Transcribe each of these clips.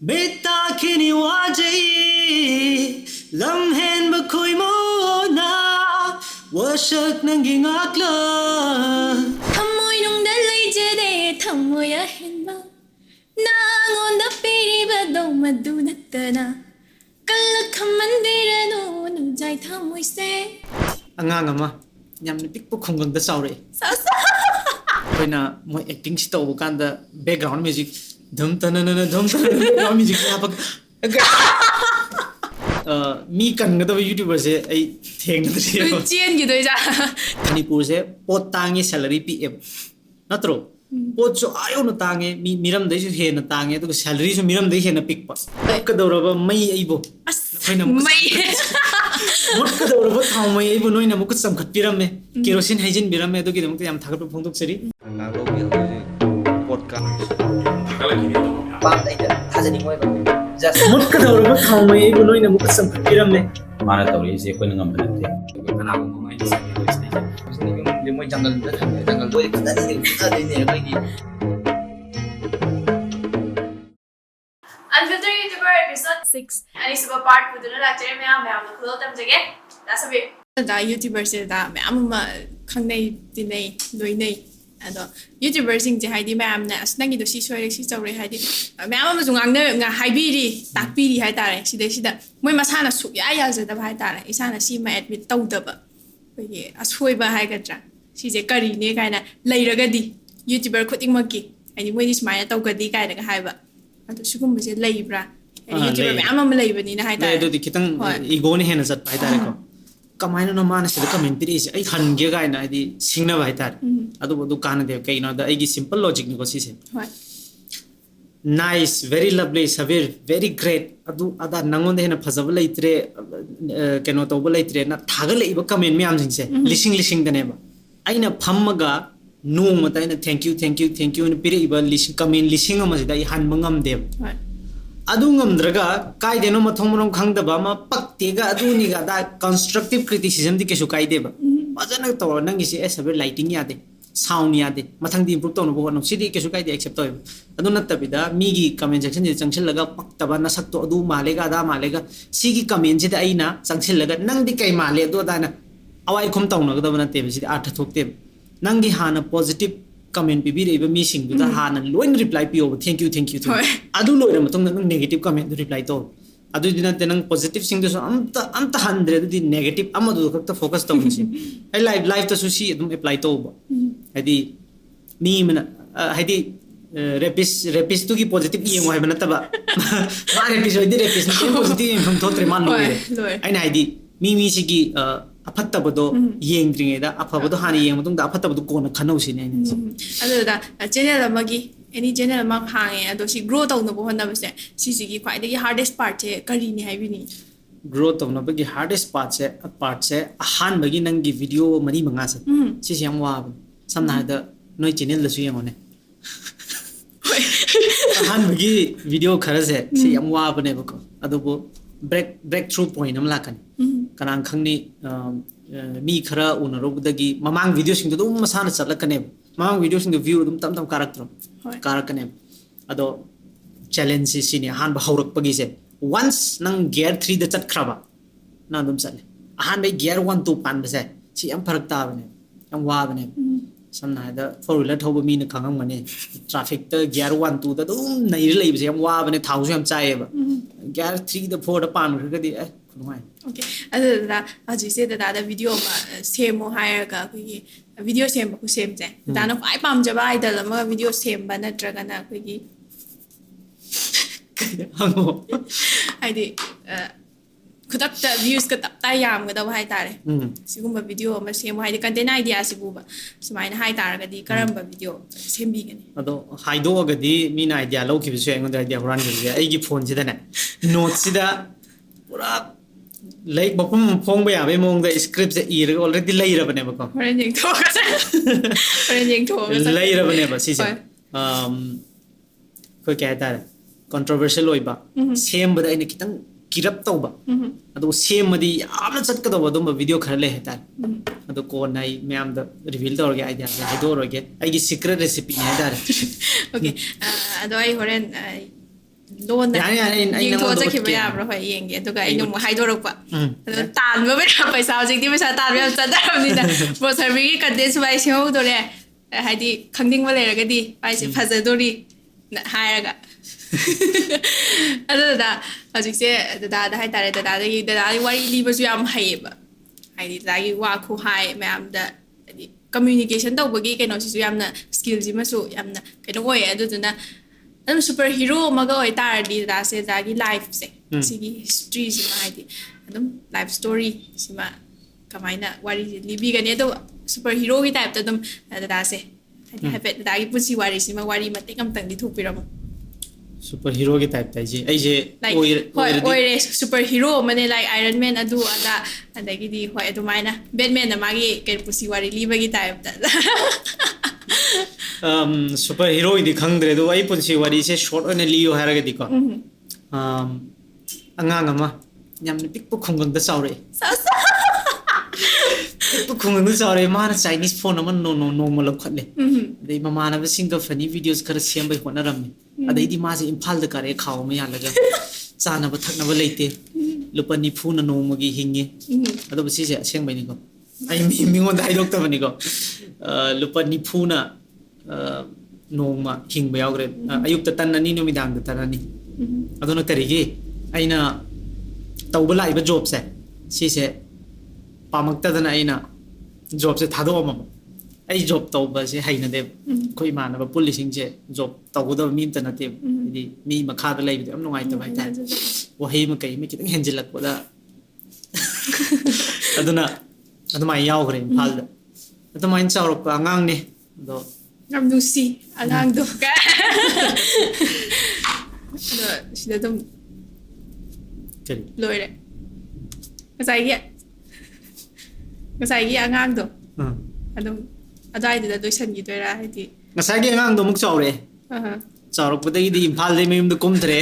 Beta kini wajai lamhen bakoi mo na wasak nang gingakla Thamoy nung dalay jade thamoy ahenba Nangon da piriba do madunatana Kalakhamandira no nujay thamoy se angang ama yamna pikpo khunggang da saure Sasa koina mo acting si to kanda background music dhum tanana dhum tanana music ya mi kan ga da youtuber se ai theng na se Chien gi doi ja manipur se pot tangi salary pm natro pot so ayo na tangi miram dai su he na tangi to salary su miram dai he na pick pa ka doraba mai aibo As koina may mot ka doraba thau mai aibo noina muk sam khat piram me kerosene hygiene biram me to ki dam yam thagat phongtok seri mut ka doraba thau mai aibo noina muk sam khat piram me mana tawri se ko ngam banate kana ko mai se ko se moi jungle da thang jungle boy kada ni kai di Unfiltered YouTuber episode 6 Ani suba part puduna lecture me am khul tam jage da sabi da YouTuber se da me am ma khangnai dinai loinai ado YouTuber sing je haidi me am na asnangi do si soire si chawre haidi me am ma jungang na nga haibiri takpiri hai tare sida moi masana su ya ya je da hai tare isana si ma admit taw da ba bai asoi ba hai gadra si je kari ne kaina leiragadi YouTuber khuding makki ani moi ni smaya taw gadi kaina ga hai ba ado sugumse leibra YouTuber me am leibani na hai le tare do di kitang ego ni hena sat pai tare ko kamaina no mana se comment piri se ai han ge ga na di singna bai tare adu bodu kan de kai na da ai gi simple logic ni ko si se hoi nice very lovely severe very great adu ada nangon de hena phajab leitre keno to bo leitre na thaga leiba comment mi am jing se lising de ne ba aina phammaga nong mata ina thank you ni piri iba lising comment lising ama da i han mangam de hoi adu ngamdraga kai deno mathong monom khangda ba ma pakte ga adu ni ga da constructive criticism di kesu kai de ba bajana to nang isi severe lighting ya de sound ya de mathang di improve to no bo no sidi kesu kai de accept to adu na tabida mi gi comment section je changchil laga pakta ba na sak to adu malega da malega si gi comment je da aina changchil laga nang di kai male do da na awai khum taw na ga da na te bi si artha thok te nang gi hana positive comment bi re ba mi sing du da hana loin reply pi over thank you adu loi ra matong nang negative comment reply to adu dina te nang positive sing du so amta 100 di negative amadu khakta focus to ni ai live to su si adum apply to ba hadi mi mana hadi rapist tu ki positive i mo hai bana taba ma rapist oi di rapist ni positive from thotre man lo ai na hadi mi si ki afattabado yengdringeda afabado hani yeng mutungda afattabado kona khanau sine ado da channel amagi any channel ma phange ado si grow taw no bo hona base si gi khwai de hardest part che kari ni hai bini growth of nabagi hardest part se ahan bagi nang gi video mari manga se si siam wa samna da noi channel da su yeng one ahan bagi video khara se si yam wa bane bako ado bo breakthrough point am lakan kanang khangni mi khara unarobdagi mamang video sing dum masana chatlakane mamang video sing view dum tam karakane ado challenge si ni han ba haurak pagi se once nang gear 3 da chat khraba na dum chale han bai gear 1 2 pan ba se si am pharak ta bane am wa bane samna da four wheeler thoba mi na khangam mane traffic ta gear 1 2 da dum nai lei ba se am wa bane thau su am chai ba gear 3 da 4 da pan ga di khumai okay ado da aji se da video ma semo hire ga ki video sem ku sem je da na ai pam ja bai da ma video sem ba na traga na ki hango ai di kudak ta views ka tap ta yam ga da hai tare sigumba video ma semo hai di content idea sibu ba sumaina hai tare ga di karamba video sembi ga ni ado haido ga di mi na idea lo ki bisu engon da idea ran ga ai gi phone sida na note sida pura like bapum phong ba ya be mong da script se ir already lai ra bane ba ko horen yeng tho ga horen yeng tho ga lai ra bane ba si se ko kya ta controversial oi ba same ba da ina kitang kirap to ba ado same madi amna chat ka do ba dum video khar le heta ado ko nai myam da reveal do ge idea ga do ro ge ai gi secret recipe ne da okay ado ai horen ꯂꯣꯟꯗ ꯌꯥꯅꯤ ꯌꯥꯅꯤ ꯑꯩ ꯌꯦꯡꯊꯣꯛꯑ ꯅꯉꯣꯟꯗ ꯆꯠꯈꯤꯕ ꯎꯠꯀꯦ. ꯌꯥꯕ꯭ꯔꯥ ꯍꯣꯏ ꯌꯦꯡꯒꯦ ꯑꯗꯨꯒ ꯑꯩꯅ ꯑꯃꯨꯛ ꯍꯥꯏꯗꯣꯔꯛꯄ ꯎꯝ. ꯑꯗꯣ ꯇꯥꯟꯕ ꯄꯩꯁꯥ ꯍꯧꯖꯤꯛꯇꯤ ꯄꯩꯁꯥ ꯇꯥꯟꯕ ꯌꯥꯝ ꯆꯠꯅꯔꯕꯅꯤꯅ ꯕ꯭ꯔꯣ ꯁꯔꯕꯤꯒꯤ ꯀꯟꯇꯦꯟ ꯁꯨꯃꯥꯏ ꯁꯦꯝꯍꯧꯗꯣꯔꯦ ꯍꯥꯏꯗꯤ ꯈꯪꯅꯤꯡꯕ ꯂꯩꯔꯒꯗꯤ ꯚꯥꯏꯁꯦ ꯐꯖꯗꯣꯔꯤ ꯍꯥꯏꯔꯒ ꯑꯗꯨꯗ ꯍꯧꯖꯤꯛꯁꯦ ꯗꯗꯥꯗ ꯍꯥꯏꯇꯥꯔꯦ ꯗꯗꯥꯒꯤ ꯋꯥꯔꯤ ꯂꯤꯕꯁꯨ ꯌꯥꯝ ꯍꯩꯌꯦꯕ ꯍꯥꯏꯗꯤ ꯗꯗꯥꯒꯤ ꯋꯥ ꯈꯨꯍꯥꯏ ꯃꯌꯥꯝꯗ ꯍꯥꯏꯗꯤ ꯀꯝꯃ꯭ꯌꯨꯅꯤꯀꯦꯁꯟ ꯇꯧꯕꯒꯤ ꯀꯩꯅꯣꯁꯤꯁꯨ ꯌꯥꯝꯅ ꯁ꯭ꯀꯤꯜꯁꯤꯃꯁꯨ ꯌꯥꯝꯅ ꯀꯩꯅꯣ ꯑꯣꯏꯌꯦ ꯑꯗꯨꯗꯨꯅ ꯑꯗꯨꯝ ꯁꯨꯄꯔ ꯍꯤꯔꯣ ꯑꯃꯒ ꯑꯣꯏꯇꯥꯔꯗꯤ ꯗꯗꯥꯁꯦ ꯗꯗꯥꯒꯤ ꯂꯥꯏꯐꯁꯦ ꯁꯤꯒꯤ ꯍꯤꯁꯇ꯭ꯔꯤꯁꯤꯃ ꯍꯥꯏꯗꯤ ꯑꯗꯨꯝ ꯂꯥꯏꯐ ꯁ꯭ꯇꯣꯔꯤ ꯁꯤꯃ ꯀꯃꯥꯏꯅ ꯋꯥꯔꯤꯁꯦ ꯂꯤꯕꯤꯒꯅꯤ ꯑꯗꯨꯒ ꯁꯨꯄꯔ ꯍꯤꯔꯣꯒꯤ ꯇꯥꯏꯞꯇ ꯑꯗꯨꯝ ꯗꯗꯥꯁꯦ ꯍꯥꯏꯗꯤ ꯍꯥꯏꯐꯦꯠ ꯗꯗꯥꯒꯤ ꯄꯨꯟꯁꯤ ꯋꯥꯔꯤꯁꯤꯃ ꯋꯥꯔꯤ ꯃꯇꯦꯛ ꯑꯃꯇꯪꯗꯤ ꯊꯣꯛꯄꯤꯔꯝꯃꯣ ꯁꯨꯄꯔ ꯍꯤꯔꯣꯒꯤ ꯇꯥꯏꯞꯇ ꯑꯩꯁꯦ ꯂꯥꯏꯛ ꯍꯣꯏ ꯑꯣꯏꯔꯦ ꯁꯨꯄꯔ ꯍꯤꯔꯣ ꯑꯃꯅꯦ ꯂꯥꯏꯛ ꯑꯥꯏꯔꯟ ꯃꯦꯟ ꯑꯗꯨ ꯑꯗꯥ ꯑꯗꯒꯤꯗꯤ ꯍꯣꯏ ꯑꯗꯨꯃꯥꯏꯅ ꯕꯦꯠꯃꯦꯟꯅ ꯃꯥꯒꯤ ꯀꯩ ꯄꯨꯟꯁꯤ ꯋꯥꯔꯤ ꯂꯤꯕꯒꯤ ꯇꯥꯏꯞꯇ ꯁꯨꯄꯔ ꯍꯤꯔꯣꯒꯤꯗꯤ ꯈꯪꯗ꯭ꯔꯦ ꯑꯗꯣ ꯑꯩ ꯄꯨꯟꯁꯤ ꯋꯥꯔꯤꯁꯦ ꯁꯣꯔꯠ ꯑꯣꯏꯅ ꯂꯤꯌꯣ ꯍꯥꯏꯔꯒꯗꯤꯀꯣ ꯑꯉꯥꯡ ꯑꯃ ꯌꯥꯝꯅ ꯄꯤꯛꯄ ꯈꯨꯡꯒꯪꯗ ꯆꯥꯎꯔꯛꯑꯦ. ꯄꯤꯛꯄ ꯈꯨꯡꯒꯪꯗ ꯆꯥꯎꯔꯛꯑꯦ. ꯃꯥꯅ ꯆꯥꯏꯅꯤꯁ ꯐꯣꯟ ꯑꯃ ꯅꯣꯡꯃ ꯂꯧꯈꯠꯂꯦ. ꯑꯗꯩ ꯃꯃꯥꯟꯅꯕꯁꯤꯡꯒ ꯐꯅꯤ ꯚꯤꯗꯤꯑꯣꯁ ꯈꯔ ꯁꯦꯝꯕꯩ ꯍꯣꯠꯅꯔꯝꯃꯤ. ꯑꯗꯩꯗꯤ ꯃꯥꯁꯦ ꯏꯝꯐꯥꯜꯗ ꯀꯥꯔꯛꯑꯦ ꯈꯥꯎ ꯑꯃ ꯌꯥꯜꯂꯒ. ꯆꯥꯅꯕ ꯊꯛꯅꯕ ꯂꯩꯇꯦ. ꯂꯨꯄꯥ 90ꯅ ꯅꯣꯡꯃꯒꯤ ꯍꯤꯡꯉꯤ. ꯑꯗꯨꯕꯨ ꯁꯤꯁꯦ ꯑꯁꯦꯡꯕꯩꯅꯤꯀꯣ. ꯑꯩ ꯃꯤꯉꯣꯟꯗ ꯍꯥꯏꯗꯣꯛꯇꯕꯅꯤꯀꯣ. ꯂꯨꯄꯥ 90ꯅ ꯅꯣꯡꯃ ꯍꯤꯡꯕ ꯌꯥꯎꯈ꯭ꯔꯦ. ꯑꯌꯨꯛꯇ ꯇꯟ 2, ꯅꯨꯃꯤꯗꯥꯡꯗ ꯇꯟ 2. ꯑꯗꯨꯅ ꯀꯔꯤꯒꯤ ꯑꯩꯅ ꯇꯧꯕ ꯂꯥꯛꯏꯕ ꯖꯣꯕꯁꯦ ꯁꯤꯁꯦ ꯄꯥꯝꯃꯛꯇꯗꯅ ꯑꯩꯅ ꯖꯣꯕꯁꯦ ꯊꯥꯗꯣꯛꯑꯝꯃꯕ. ꯑꯩ ꯖꯣꯕ ꯇꯧꯕꯁꯦ ꯍꯩꯅꯗꯦꯕ. ꯑꯩꯈꯣꯏ ꯏꯃꯥꯟꯅꯕ ꯄꯨꯜꯂꯤꯁꯤꯡꯁꯦ ꯖꯣꯕ ꯇꯧꯒꯗꯕ ꯃꯤ ꯑꯝꯇ ꯅꯠꯇꯦꯕ. ꯍꯥꯏꯗꯤ ꯃꯤ ꯃꯈꯥꯗ ꯂꯩꯕꯗꯣ ꯌꯥꯝ ꯅꯨꯡꯉꯥꯏꯇꯕ ꯍꯥꯏꯇꯥꯔꯦ. ꯋꯥꯍꯩ ꯑꯃ ꯀꯩ ꯑꯃ ꯈꯤꯇꯪ ꯍꯦꯟꯖꯤꯜꯂꯛꯄꯗ ꯑꯗꯨꯅ ꯑꯗꯨꯃꯥꯏꯅ ꯌꯥꯎꯈ꯭ꯔꯦ ꯏꯝꯐꯥꯜꯗ. ꯑꯗꯨꯃꯥꯏꯅ ꯆꯥꯎꯔꯛꯄ ꯑꯉꯥꯡꯅꯦ. ꯑꯗꯣ ꯌꯥꯝ ꯅꯨꯡꯁꯤ ꯑꯉꯥꯡꯗꯣ ꯑꯗꯣ ꯁꯤꯗ ꯑꯗꯨꯝ ꯀꯔꯤ ꯂꯣꯏꯔꯦ ꯉꯁꯥꯏꯒꯤ ꯑꯉꯥꯡꯗꯣ ꯑꯗꯨꯝ ꯑꯗꯨꯋꯥꯏꯗꯨꯗ ꯂꯣꯏꯁꯟꯈꯤꯗꯣꯏꯔꯥ ꯍꯥꯏꯗꯤ ꯉꯁꯥꯏꯒꯤ ꯑꯉꯥꯡꯗꯣ ꯑꯃꯨꯛ ꯆꯥꯎꯔꯛꯑꯦ. ꯆꯥꯎꯔꯛꯄꯗꯒꯤꯗꯤ ꯏꯝꯐꯥꯜꯗꯩ ꯃꯌꯨꯝꯗ ꯀꯨꯝꯗ꯭ꯔꯦ.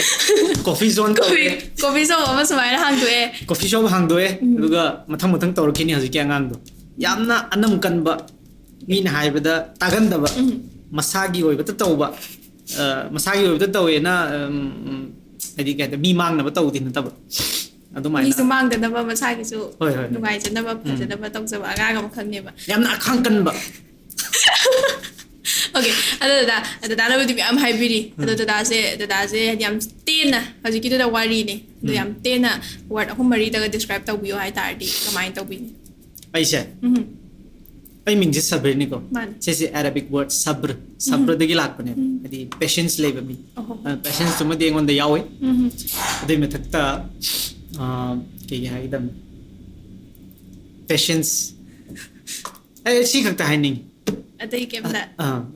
ꯀꯣꯐꯤ ꯖꯣꯟ ꯇꯧꯔꯦ. ꯀꯣꯐꯤ ꯁꯣꯞ ꯑꯃ ꯁꯨꯃꯥꯏꯅ ꯍꯥꯡꯗꯣꯛꯑꯦ. Coffee shop ꯍꯥꯡꯗꯣꯛꯑꯦ. ꯑꯗꯨꯒ ꯃꯊꯪ ꯇꯧꯔꯛꯈꯤꯅꯤ ꯍꯧꯖꯤꯛꯀꯤ ꯑꯉꯥꯡꯗꯣ. ꯌꯥꯝꯅ ꯑꯅꯝ ꯀꯟꯕ, ꯃꯤꯅ ꯍꯥꯏꯕꯗ ꯇꯥꯒꯟꯗꯕ, ꯃꯁꯥꯒꯤ ꯑꯣꯏꯕꯇ ꯇꯧꯕ, ꯃꯁꯥꯒꯤ ꯑꯣꯏꯕꯇ ꯇꯧꯋꯦꯅ ꯍꯥꯏꯗꯤ ꯀꯩ ꯍꯥꯏꯇꯥꯔꯦ ꯃꯤ ꯃꯥꯡꯅꯕ ꯇꯧꯗꯤ ꯅꯠꯇꯕ. ꯑꯗꯨꯃꯥꯏꯅ ꯃꯤꯁꯨ ꯃꯥꯡꯗꯅꯕ ꯃꯁꯥꯒꯤꯁꯨ ꯍꯣꯏ ꯅꯨꯡꯉꯥꯏꯖꯅꯕ ꯐꯖꯅꯕ ꯇꯧꯖꯕ ꯑꯉꯥꯡ ꯑꯃꯈꯛꯅꯦꯕ. ꯌꯥꯝꯅ ꯑꯈꯥꯡ ꯀꯟꯕ. ꯑꯣꯀꯦ ꯑꯗꯣ ꯗꯗꯥꯅꯕꯨꯗꯤ ꯃꯌꯥꯝ ꯍꯥꯏꯕꯤꯔꯤ. ꯑꯗꯣ ꯗꯗꯥꯁꯦ ꯍꯥꯏꯗꯤ ꯌꯥꯝ ꯇꯦꯟꯅ ꯍꯧꯖꯤꯛꯀꯤꯗꯨꯗ ꯋꯥꯔꯤꯅꯦ. ꯑꯗꯣ ꯌꯥꯝ ꯇꯦꯟꯅ ꯋꯥꯔꯗ 3-4ꯗꯒ ꯗꯤꯁꯀ꯭ꯔꯥꯏꯕ ꯇꯧꯕꯤꯌꯣ ꯍꯥꯏꯇꯥꯔꯗꯤ ꯀꯃꯥꯏꯅ ꯇꯧꯕꯤꯅꯤ? ꯑꯩꯁꯦ ꯑꯩ ꯃꯤꯡꯁꯦ ꯁꯕꯔꯅꯤꯀꯣ. ꯁꯤꯁꯦ ꯑꯦꯔꯥꯕꯤꯛ ꯋꯥꯔꯗ ꯁꯕ꯭ꯔꯗꯒꯤ ꯂꯥꯛꯄꯅꯦ. ꯍꯥꯏꯗꯤ ꯄꯦꯁꯦꯟꯁ ꯂꯩꯕ ꯃꯤ. ꯄꯦꯁꯦꯟꯁꯇꯨꯃꯗꯤ ꯑꯩꯉꯣꯟꯗ ꯌꯥꯎꯋꯤ. ꯑꯗꯨꯏ ꯃꯊꯛꯇ ꯀꯩ ꯍꯥꯏꯒꯗꯕꯅꯤ, ꯄꯦꯁꯦꯟꯁ ꯑꯩ ꯁꯤ ꯈꯛꯇ ꯍꯥꯏꯅꯤꯡꯉꯤ. ꯑꯇꯩ ꯀꯩꯝꯇ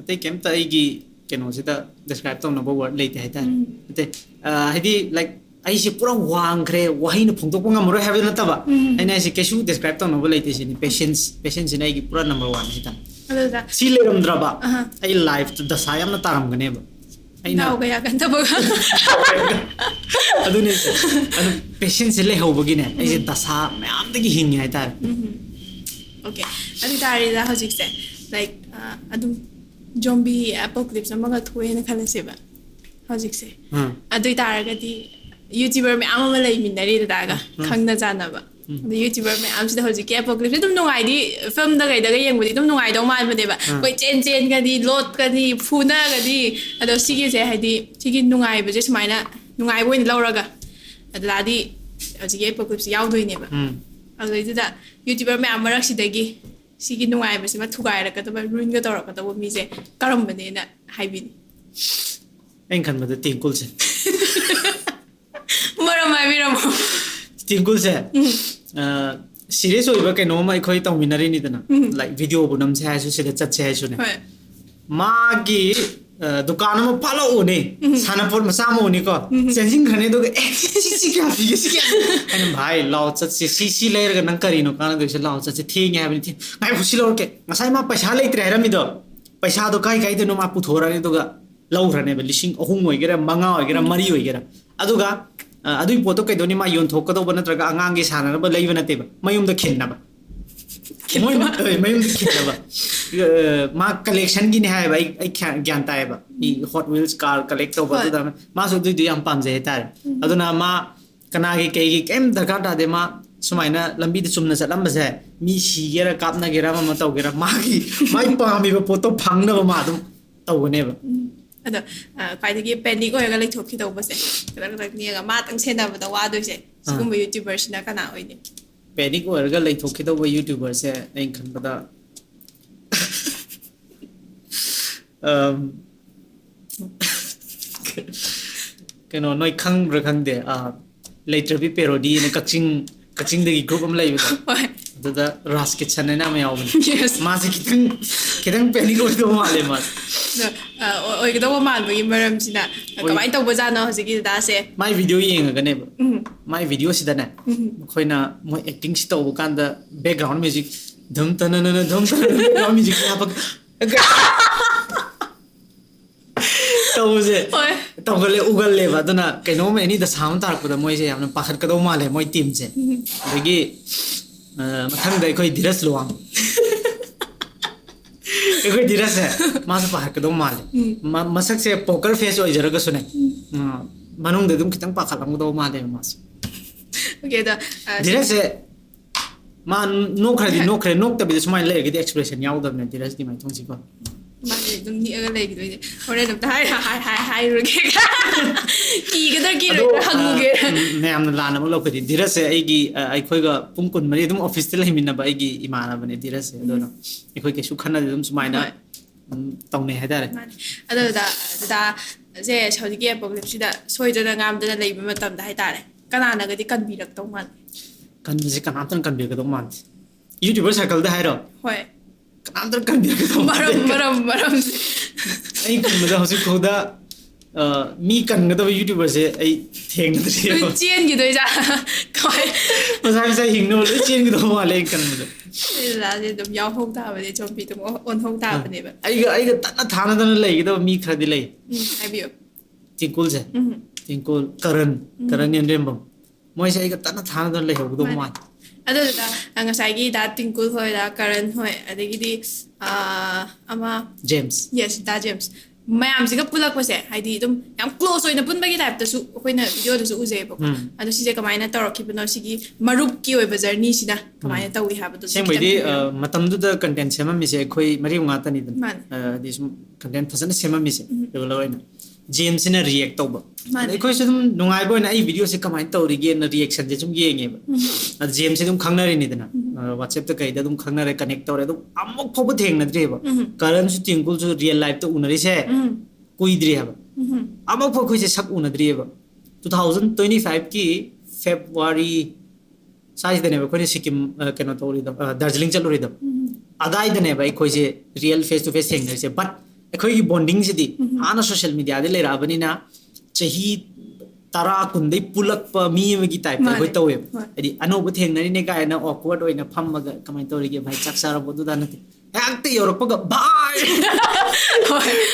ꯑꯇꯩ ꯀꯩꯝꯇ ꯑꯩꯒꯤ ꯀꯩꯅꯣꯁꯤꯗ ꯗꯤꯁꯀ꯭ꯔꯥꯏꯕ ꯇꯧꯅꯕ ꯋꯥꯔꯗ ꯂꯩꯇꯦ ꯍꯥꯏꯇꯥꯔꯦ. ꯍꯥꯏꯗꯤ ꯂꯥꯏꯛ ꯑꯩꯁꯦ ꯄꯨꯔꯥ ꯋꯥꯡꯈ꯭ꯔꯦ, ꯋꯥꯍꯩꯅ ꯐꯣꯡꯗꯣꯛꯄ ꯉꯝꯃꯔꯣꯏ ꯍꯥꯏꯕꯗꯨ ꯅꯠꯇꯕ. ꯑꯩꯅ ꯑꯩꯁꯦ ꯀꯩꯁꯨ ꯗꯤꯁꯀ꯭ꯔꯥꯏꯕ ꯇꯧꯅꯕ ꯂꯩꯇꯦ ꯁꯤꯅꯤ. ꯄꯦꯁꯦꯟꯁꯤꯅ ꯑꯩꯒꯤ ꯄꯨꯔꯥ ꯅꯝꯕꯔ 1 ꯍꯥꯏꯇꯥꯔꯦ. ꯑꯗꯨꯗ ꯁꯤ ꯂꯩꯔꯝꯗ꯭ꯔꯕ ꯑꯩ ꯂꯥꯏꯐꯇ ꯗꯁꯥ ꯌꯥꯝꯅ ꯇꯥꯔꯝꯒꯅꯦꯕ. ꯗꯥꯎꯒ ꯌꯥꯒꯟꯗꯕꯒ ꯑꯗꯨꯅꯦ ꯑꯗꯨ ꯄꯦꯁꯦꯟꯁꯁꯦ ꯂꯩꯍꯧꯕꯒꯤꯅꯦ ꯑꯩꯁꯦ ꯗꯁꯥ ꯃꯌꯥꯝꯗꯒꯤ ꯍꯤꯡꯉꯤ ꯍꯥꯏꯇꯥꯔꯦ. ꯑꯣꯀꯦ ꯑꯗꯨ ꯇꯥꯔꯦꯗ ꯍꯧꯖꯤꯛꯁꯦ ꯂꯥꯏꯛ ꯑꯗꯨꯝ ꯖꯣꯝꯕꯤ ꯑꯦꯄꯣꯀ꯭ꯂꯤꯞꯁ ꯑꯃꯒ ꯊꯣꯛꯑꯦꯅ ꯈꯜꯂꯁꯦꯕ ꯍꯧꯖꯤꯛꯁꯦ. ꯑꯗꯨꯏ ꯇꯥꯔꯒꯗꯤ ꯌꯨꯇ꯭ꯌꯨꯕꯔ ꯃꯌꯥꯝ ꯑꯃ ꯂꯩꯃꯤꯟꯅꯔꯤ ꯗꯗꯥꯒ ꯈꯪꯅ ꯆꯥꯟꯅꯕ. ꯑꯗꯣ ꯌꯨꯇ꯭ꯌꯨꯕꯔ ꯃꯌꯥꯝꯁꯤꯗ ꯍꯧꯖꯤꯛꯀꯤ ꯑꯦꯄꯣꯀ꯭ꯂꯤꯞꯁꯦ ꯑꯗꯨꯝ ꯅꯨꯡꯉꯥꯏꯗꯤ ꯐꯤल्मꯗ ꯀꯩꯗꯒ ꯌꯦꯡꯕꯗꯤ ꯑꯗꯨꯝ ꯅꯨꯡꯉꯥꯏꯗꯧ ꯃꯥꯟꯕꯅꯦꯕ. ꯑꯩꯈꯣꯏ ꯆꯦꯟꯒꯅꯤ, ꯂꯣꯠꯀꯅꯤ, ꯐꯨꯅꯒꯅꯤ. ꯑꯗꯣ ꯁꯤꯒꯤꯁꯦ ꯍꯥꯏꯗꯤ ꯁꯤꯒꯤ ꯅꯨꯡꯉꯥꯏꯕꯁꯦ ꯁꯨꯃꯥꯏꯅ ꯅꯨꯡꯉꯥꯏꯕ ꯑꯣꯏꯅ ꯂꯧꯔꯒ ꯗꯗꯥꯗꯤ ꯍꯧꯖꯤꯛꯀꯤ ꯑꯦꯄꯣꯀ꯭ꯂꯤꯞꯁꯦ ꯌꯥꯎꯗꯣꯏꯅꯦꯕ. ꯑꯗꯨꯗꯩꯗꯨꯗ ꯌꯨꯇ꯭ꯌꯨꯕꯔ ꯃꯌꯥꯝ ꯃꯔꯛꯁꯤꯗꯒꯤ ꯁꯤꯒꯤ ꯅꯨꯡꯉꯥꯏꯕꯁꯤꯃ ꯊꯨꯒꯥꯏꯔꯛꯀꯗꯕ, ꯔꯨꯏꯟꯒ ꯇꯧꯔꯛꯀꯗꯕ ꯃꯤꯁꯦ ꯀꯔꯝꯕꯅꯦꯅ ꯍꯥꯏꯕꯤꯅꯤ? ꯑꯩꯅ ꯈꯟꯕꯗ ꯇꯦꯡꯀꯨꯜꯁꯦ. ꯃꯔꯝ ꯍꯥꯏꯕꯤꯔꯝꯃꯣ. ꯇꯦꯡꯀꯨꯜꯁꯦ ꯁꯤꯔꯤꯌꯁ ꯑꯣꯏꯕ ꯀꯩꯅꯣꯝꯃ ꯑꯩꯈꯣꯏ ꯇꯧꯃꯤꯟꯅꯔꯤꯅꯤꯗꯅ. ꯂꯥꯏꯛ ꯚꯤꯗꯤꯑꯣꯕꯨ ꯅꯝꯁꯦ ꯍꯥꯏꯔꯁꯨ ꯁꯤꯗ ꯆꯠꯁꯦ ꯍꯥꯏꯔꯁꯨꯅꯦ. ꯃꯥꯒꯤ ꯗꯨꯀꯥꯟ ꯑꯃ ꯐꯥꯠꯂꯛꯎꯅꯦ, ꯁꯥꯟꯅꯄꯣꯠ ꯃꯆꯥ ꯑꯃ ꯎꯅꯤꯀꯣ, ꯆꯦꯟꯁꯤꯟꯈ꯭ꯔꯅꯤ. ꯑꯗꯨꯒ ꯁꯤ ꯀꯌꯥ ꯄꯤꯒꯦ, ꯁꯤ ꯀꯌꯥ? ꯑꯩꯅ ꯚꯥꯏ ꯂꯥꯎ ꯆꯠꯁꯦ, ꯁꯤ ꯂꯩꯔꯒ ꯅꯪ ꯀꯔꯤꯅꯣ ꯀꯥꯟꯅꯗꯣꯏꯁꯦ, ꯂꯥꯎ ꯆꯠꯁꯦ, ꯊꯦꯡꯉꯦ ꯍꯥꯏꯕꯅꯤ. ꯉꯥꯏꯈꯣ ꯁꯤ ꯂꯧꯔꯛꯀꯦ. ꯉꯁꯥꯏ ꯃꯥ ꯄꯩꯁꯥ ꯂꯩꯇ꯭ꯔꯦ ꯍꯥꯏꯔꯝꯃꯤꯗꯣ, ꯄꯩꯁꯥꯗꯣ ꯀꯥꯏꯗꯅꯣ ꯃꯥ ꯄꯨꯊꯣꯔꯛꯑꯅꯤ. ꯑꯗꯨꯒ ꯂꯧꯈ꯭ꯔꯅꯦꯕ. 3,000 ꯑꯣꯏꯒꯦꯔꯥ, 5 ꯑꯣꯏꯒꯦꯔꯥ, 3 ꯑꯣꯏꯒꯦꯔꯥ. ꯑꯗꯨꯒ ꯑꯗꯨꯒꯤ ꯄꯣꯠꯇꯣ ꯀꯩꯗꯧꯅꯤ, ꯃꯥ ꯌꯣꯟꯊꯣꯛꯀꯗꯧꯕ ꯅꯠꯇ꯭ꯔꯒ ꯑꯉꯥꯡꯒꯤ ꯁꯥꯟꯅꯅꯕ ꯂꯩꯕ ꯅꯠꯇꯦꯕ, ꯃꯌꯨꯝꯗ ꯈꯤꯟꯅꯕ. मोय मयूम खिदबा मा कलेक्शन की ने है भाई ज्ञान ताए बा ई हॉट व्हील्स कार कलेक्ट तो बदु दा मा सो दु याम पाम जे तार अदुना मा कना के के केम दरकार तादे मा सुमाइना लंबी दे चुमना चलम बसे मी सीगेरा कापना गेरा मा तौगेरा मागी माई पामी बा पोतो फंगना मा दum तौगने बा अदो खाइदगी पेनिक ओयगा लेथोखिदौबसे कदक निगा मा तंग सेनाबदा वादोइसे सिगुम यूट्यूबर सिना कना ओइने पैनिक ओरगा लेथोखिदौबा यूट्यूबर से नहीं खनबदा कनो नोय खंग्र खंगदे लेटरबी पेरोडी ने कचिंग दगी ग्रुप अम लेबदा ददा रास किचन ने नाम यावबन Yes. मा से कितंग पैनिक ओइदो माले मा ओइगदौबा मानबगी मरमसिना कमाइ तौबजानो हजिगी दासे माय वीडियो येंगगने माय वीडियो सिदने खोइना मोय एक्टिंग सि तौब कांदा बैकग्राउंड म्यूजिक धम तनन धम बैकग्राउंड म्यूजिक यापक तौजे ओय तौगले उगले बदना कइनो मे नि द साउंड तारकदा मोयसे यामना पाखत कदौ माले मोय टीम से दगी मथंग दै खोइ धीरज लोवांग एकोइ धीरज है मास पाखत कदौ माले मसक से पोकर फेस ओइ जरग सुने मनोंग दे दुम खितंग पाखलांगदौ माले मास ओके द धीरज से मा नोखरे नोक्तबिदे सुमाय लेरगदि एक्सप्रेशन यावदबने धीरज दि माइ थोंसिको माने दुम निअगा लेगिदोइने होरे दम हाय रुगे की गदर की रो हंगुगे मैम लाना मग लौखदि धीरज से आइगी आइखोइगा पुंग कुन मरि दुम ऑफिस ते लहिमिनबा आइगी इमानबने धीरज से दोनो आइखोइ केसु खन्ना दुम सुमायना तौने हाइदारे अदो दा जे सौदिगे प्रॉब्लमसिदा सोइदना गामदना लेबा मतमदा हाइतारे कनानागदि कनबिरक्तौ मान कनबसे कनातन कनबिरगदौ मान यूट्यूबर सर्कल दा हाइरो होय कनातन कनबिरगदौ मरम ai kunmada hosik khoda mi kangada youtuber se ai thengdri चेन गिदोइ जा काय masai sai hingno le chen gi do wale kanmada लाजे दम याव होग ताबने चोंपी तुम ओन होग ताबने बा ai ga tanna thana dana lei gi do mi khradi lei हाइबियो tinkul se tinkul karan yan rembam moi se ai ga tanna thana dana lei hog do ma अदो दा ngasai दा टिंकुल होय दा करन होय अदगिदि अमा james yes दा James ma'am सिगा पुलक पसे हाइदि दम याम क्लोज होइना पुनबगी टाइप तसु होइना भिडियो दसु उजेबो अदो सिजे कमाइना तौरखिबनो सिगी मरुप की ओइबा journey Cina कमाइना तौइ हाबदो सेमबैदि matamdu da content sema mi se khoi mari nga tani dan Man. this content phasana sema mi se regular oina james na react tawba Man. khoi se dum nungai boina ai video se kamai tawri ge na reaction je sum yenge ba james se dum khangnari ni dana whatsapp ta kai da dum khangnare connect tawre dum amok phobu theng na dreba karan su tingkul su real life to unari se kuidri haba amok pho khoi se sak unadri ba 2025 ki february size दने कोई सिक्किम केनो तोरी the Darjeeling चलो rhythm अदाई दने भाई कोई से real face to face थेंगने से बट कोई की बॉन्डिंग से दी आना सोशल मीडिया दे ले राबनी ना चही तरा कुंदे पुलक प मी की टाइप कोई तोवे अदि अनोब थेंगने ने गाय ना ऑकवर्ड ओइना फमग कमाई तोरी के भाई चक्सार बदु दा नते एकते योरपग भाई